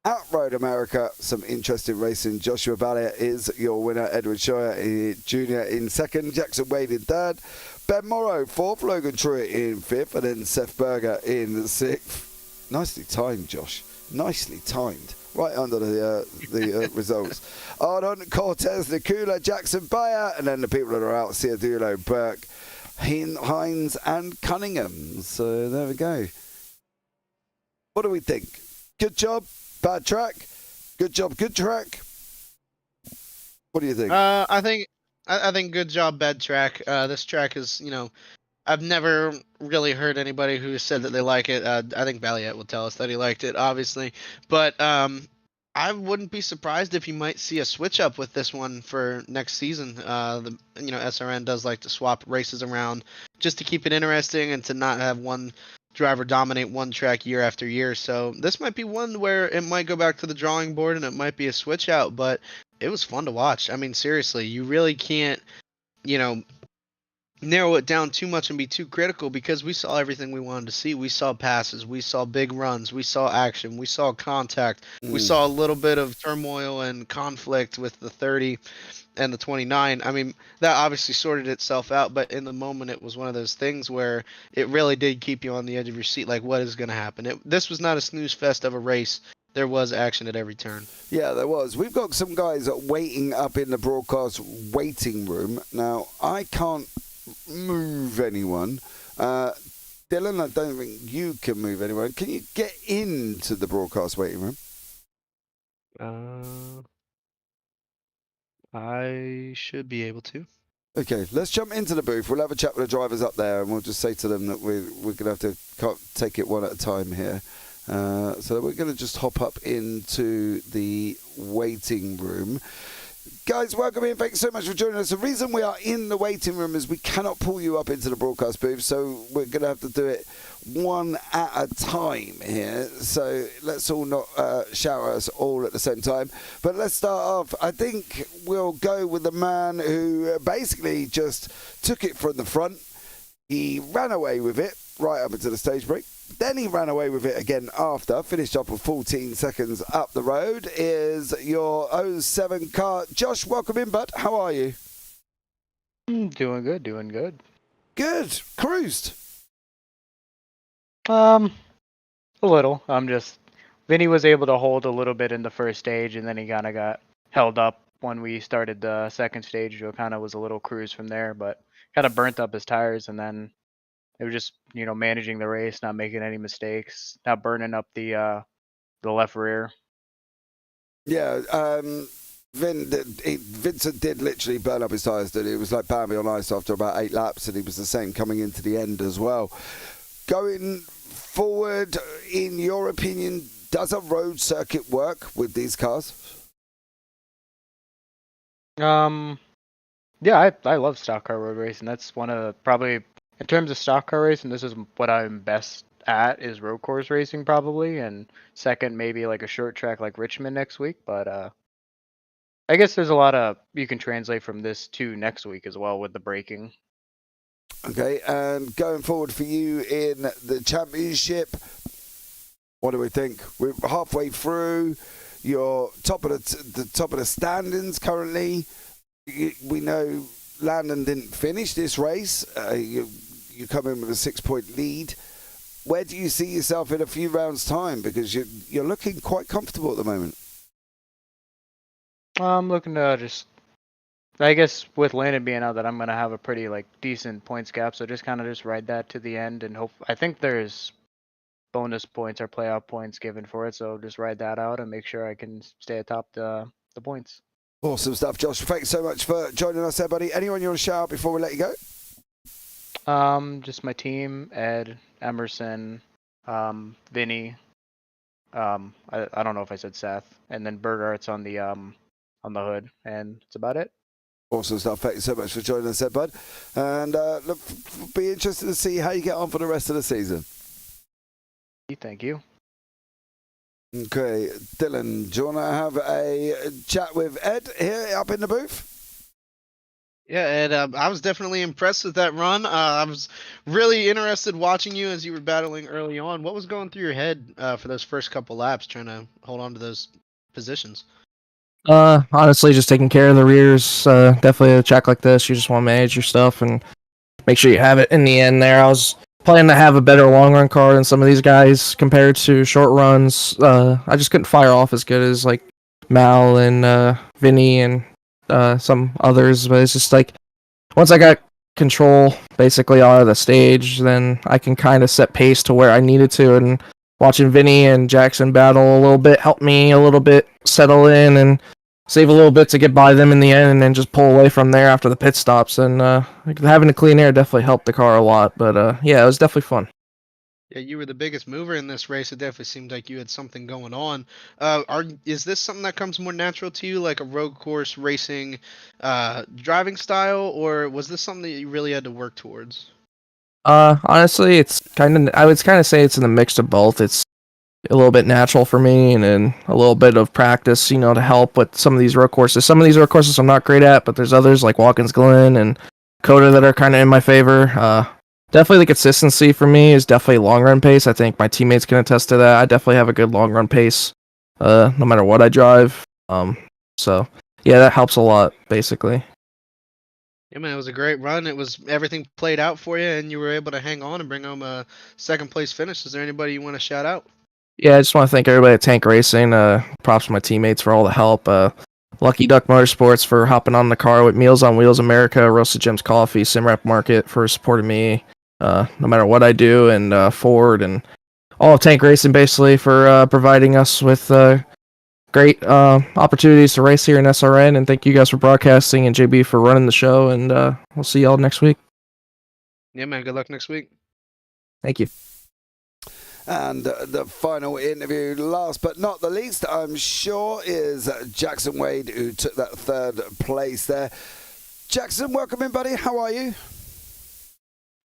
Outroad America, some interesting racing. Joshua Valier is your winner. Edward Scheuer Jr. in second. Jackson Wade in third. Ben Morrow fourth. Logan Truett in fifth. And then Seth Berger in sixth. Nicely timed, Josh. Nicely timed. right under the results. Ardon, Cortez, Nakula, Jackson, Bayer, and then the people that are out: Ciadulo, Burke, Hines, and Cunningham. So there we go. What do we think? Good job, bad track. Good job, good track. What do you think? I think good job, bad track. This track is, I've never really heard anybody who said that they like it. I think Balliet will tell us that he liked it, obviously. But I wouldn't be surprised if you might see a switch up with this one for next season. SRN does like to swap races around just to keep it interesting and to not have one driver dominate one track year after year. So this might be one where it might go back to the drawing board and it might be a switch out, but it was fun to watch. I mean, seriously, you really can't, narrow it down too much and be too critical because we saw everything we wanted to see. We saw passes, we saw big runs, we saw action, we saw contact, we saw a little bit of turmoil and conflict with the 30 and the 29. I mean, that obviously sorted itself out, but in the moment it was one of those things where it really did keep you on the edge of your seat, like what is going to happen. This was not a snooze fest of a race. There was action at every turn. Yeah, there was. We've got some guys waiting up in the broadcast waiting room. Now, I can't move anyone. Dylan, I don't think you can move anyone. Can you get into the broadcast waiting room? I should be able to. Okay, let's jump into the booth. We'll have a chat with the drivers up there, and we'll just say to them that we're going to have to take it one at a time here. So we're going to just hop up into the waiting room. Guys, welcome in. Thanks so much for joining us. The reason we are in the waiting room is we cannot pull you up into the broadcast booth, so we're going to have to do it one at a time here. So let's all not shower us all at the same time. But let's start off. I think we'll go with the man who basically just took it from the front. He ran away with it right up into the stage break. Then he ran away with it again after, finished off with 14 seconds up the road, is your 07 car. Josh, welcome in, bud. How are you? Doing good, doing good. Good. Cruised. A little. Vinny was able to hold a little bit in the first stage, and then he kind of got held up when we started the second stage. Joe kind of was a little cruise from there, but kind of burnt up his tires, and then it was just, managing the race, not making any mistakes, not burning up the left rear. Yeah, Vincent did literally burn up his tyres, did he? It was like Bambi on ice after about 8 laps, and he was the same coming into the end as well. Going forward, in your opinion, does a road circuit work with these cars? Yeah, I love stock car road racing. That's one of probably, in terms of stock car racing, this is what I'm best at, is road course racing probably, and second maybe like a short track like Richmond next week. But I guess there's a lot of you can translate from this to next week as well with the braking. Okay, and going forward for you in the championship, what do we think? We're halfway through. You're top of the top of the standings currently. We know Landon didn't finish this race. You come in with a 6-point lead. Where do you see yourself in a few rounds' time? Because you're looking quite comfortable at the moment. I'm looking to just, I guess with Landon being out, that I'm gonna have a pretty decent points gap. So just kind of just ride that to the end and hope. I think there's bonus points or playoff points given for it. So just ride that out and make sure I can stay atop the points. Awesome stuff, Josh. Thanks so much for joining us there, buddy. Anyone you want to shout out before we let you go? Just my team, Ed, Emerson, Vinny. I don't know if I said Seth, and then Burgart's on the hood, and that's about it. Awesome stuff. Thank you so much for joining us there, bud. And look, be interested to see how you get on for the rest of the season. Thank you. Okay, Dylan, do you want to have a chat with Ed here up in the booth? Yeah, Ed, I was definitely impressed with that run. I was really interested watching you as you were battling early on. What was going through your head for those first couple laps, trying to hold on to those positions? Honestly, just taking care of the rears. Definitely a track like this, you just want to manage your stuff and make sure you have it in the end there. I was plan to have a better long run car than some of these guys compared to short runs. I just couldn't fire off as good as like Mal and Vinny and some others, but it's just like once I got control basically out of the stage, then I can kind of set pace to where I needed to. And watching Vinny and Jackson battle a little bit helped me a little bit settle in and save a little bit to get by them in the end, and then just pull away from there after the pit stops. And having the clean air definitely helped the car a lot. But yeah, it was definitely fun. Yeah, you were the biggest mover in this race. It definitely seemed like you had something going on. Is this something that comes more natural to you, like a road course racing driving style, or was this something that you really had to work towards? Honestly, I would kind of say it's in the mix of both. It's a little bit natural for me, and then a little bit of practice, to help with some of these road courses. Some of these road courses I'm not great at, but there's others like Watkins Glen and Coda that are kind of in my favor. Definitely the consistency for me is definitely long run pace. I think my teammates can attest to that. I definitely have a good long run pace, no matter what I drive. So yeah, that helps a lot, basically. Yeah, man, it was a great run. Everything played out for you, and you were able to hang on and bring home a second place finish. Is there anybody you want to shout out? Yeah, I just want to thank everybody at Tank Racing. Props to my teammates for all the help. Lucky Duck Motorsports for hopping on the car with Meals on Wheels America, Roasted Gems Coffee, Simrap Market for supporting me no matter what I do, and Ford and all of Tank Racing basically for providing us with great opportunities to race here in SRN. And thank you guys for broadcasting and JB for running the show. And we'll see y'all next week. Yeah, man. Good luck next week. Thank you. And the final interview, last but not the least, I'm sure, is Jackson Wade, who took that third place there. Jackson, welcome in, buddy. How are you?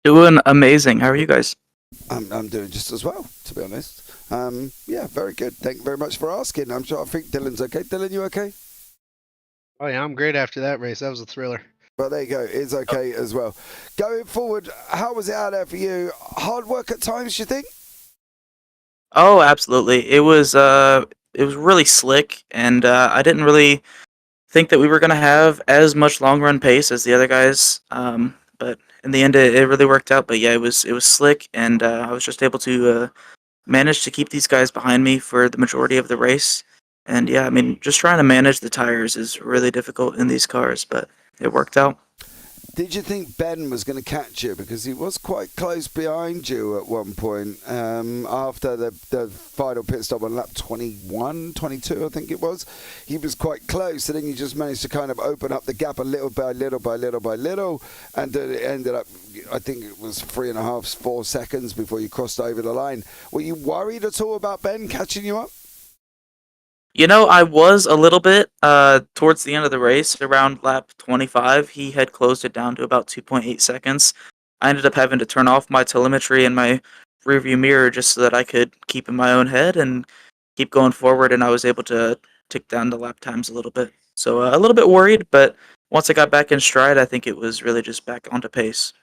Doing amazing. How are you guys? I'm doing just as well, to be honest. Yeah, very good. Thank you very much for asking. I think Dylan's okay. Dylan, you okay? Oh, yeah, I'm great after that race. That was a thriller. Well, there you go. It's okay as well. Going forward, how was it out there for you? Hard work at times, you think? Oh, absolutely. It was really slick, and I didn't really think that we were gonna have as much long run pace as the other guys. But in the end, it really worked out. But yeah, it was slick, and I was just able to manage to keep these guys behind me for the majority of the race. And yeah, I mean, just trying to manage the tires is really difficult in these cars, but it worked out. Did you think Ben was going to catch you? Because he was quite close behind you at one point after the final pit stop on lap 21, 22, I think it was. He was quite close, and then you just managed to kind of open up the gap a little by little by little by little, and it ended up, I think it was 3.5, 4 seconds before you crossed over the line. Were you worried at all about Ben catching you up? I was a little bit towards the end of the race, around lap 25. He had closed it down to about 2.8 seconds. I ended up having to turn off my telemetry and my rearview mirror just so that I could keep in my own head and keep going forward, and I was able to tick down the lap times a little bit. So a little bit worried, but once I got back in stride, I think it was really just back onto pace.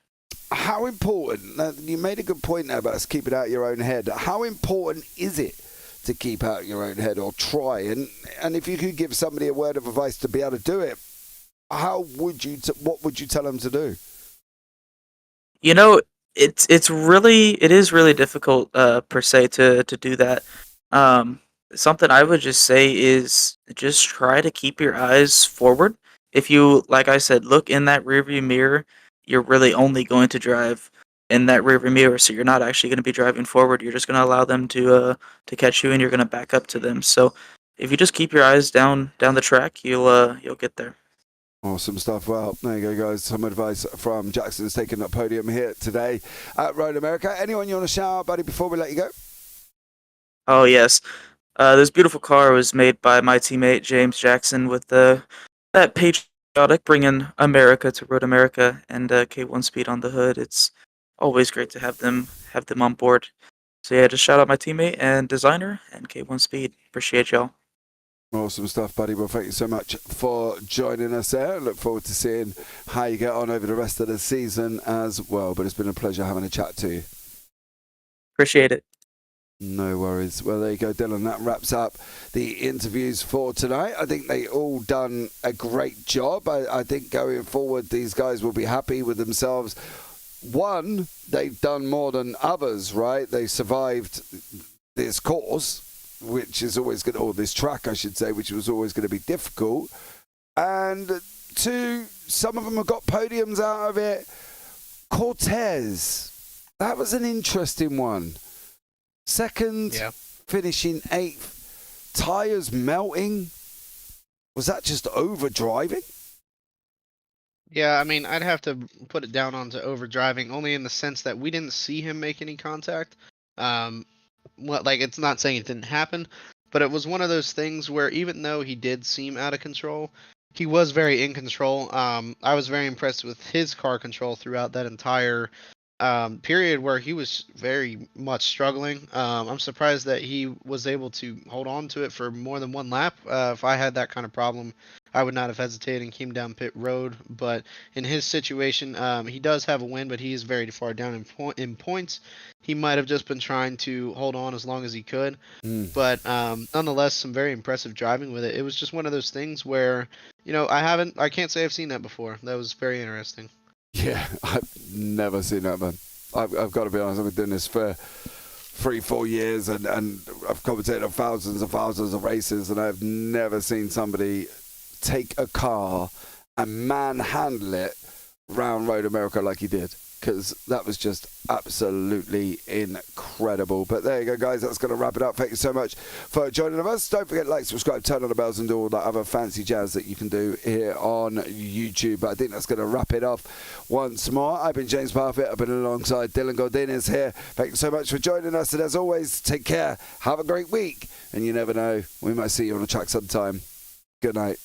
How important, you made a good point there about us keeping out your own head. How important is it to keep out your own head, or try? And if you could give somebody a word of advice to be able to do it, what would you tell them to do? It is really difficult per se to do that. Something I would just say is just try to keep your eyes forward. If you, like I said, look in that rearview mirror, you're really only going to drive in that rearview mirror, so you're not actually going to be driving forward. You're just going to allow them to catch you, and you're going to back up to them. So if you just keep your eyes down the track, you'll get there. Awesome stuff. Well, there you go, guys. Some advice from Jackson's taking that podium here today at Road America. Anyone you want to shout out, buddy, before we let you go? Oh yes, this beautiful car was made by my teammate James Jackson with that patriotic bringing America to Road America and K1 Speed on the hood. It's always great to have them on board. So yeah, just shout out my teammate and designer and K1 Speed. Appreciate y'all. Awesome stuff, buddy. Well, thank you so much for joining us there. Look forward to seeing how you get on over the rest of the season as well. But it's been a pleasure having a chat to you. Appreciate it. No worries. Well, there you go, Dylan. That wraps up the interviews for tonight. I think they all done a great job. I think going forward, these guys will be happy with themselves. one, they've done more than others, right? They survived this course, which is always going to, or this track, I should say, which was always going to be difficult. And two, some of them have got podiums out of it. Cortez, that was an interesting one. Second, finishing 8th. Tires melting. Was that just over driving? Yeah, I mean, I'd have to put it down onto overdriving, only in the sense that we didn't see him make any contact. Like, it's not saying it didn't happen, but it was one of those things where even though he did seem out of control, he was very in control. I was very impressed with his car control throughout that entire period where he was very much struggling. I'm surprised that he was able to hold on to it for more than one lap. If I had that kind of problem, I would not have hesitated and came down pit road. But in his situation, he does have a win, but he is very far down in points. He might have just been trying to hold on as long as he could. But nonetheless, some very impressive driving with it. It was just one of those things where, I can't say I've seen that before. That was very interesting. Yeah, I've never seen that, man. I've got to be honest, I've been doing this for 3-4 years and I've commentated on thousands and thousands of races, and I've never seen somebody take a car and manhandle it round Road America like he did, because that was just absolutely incredible. But there you go, guys. That's going to wrap it up. Thank you so much for joining us. Don't forget to like, subscribe, turn on the bells, and do all that other fancy jazz that you can do here on YouTube. But I think that's going to wrap it off once more. I've been James Parfitt. I've been alongside Dylan Godinez here. Thank you so much for joining us. And as always, take care. Have a great week. And you never know, we might see you on the track sometime. Good night.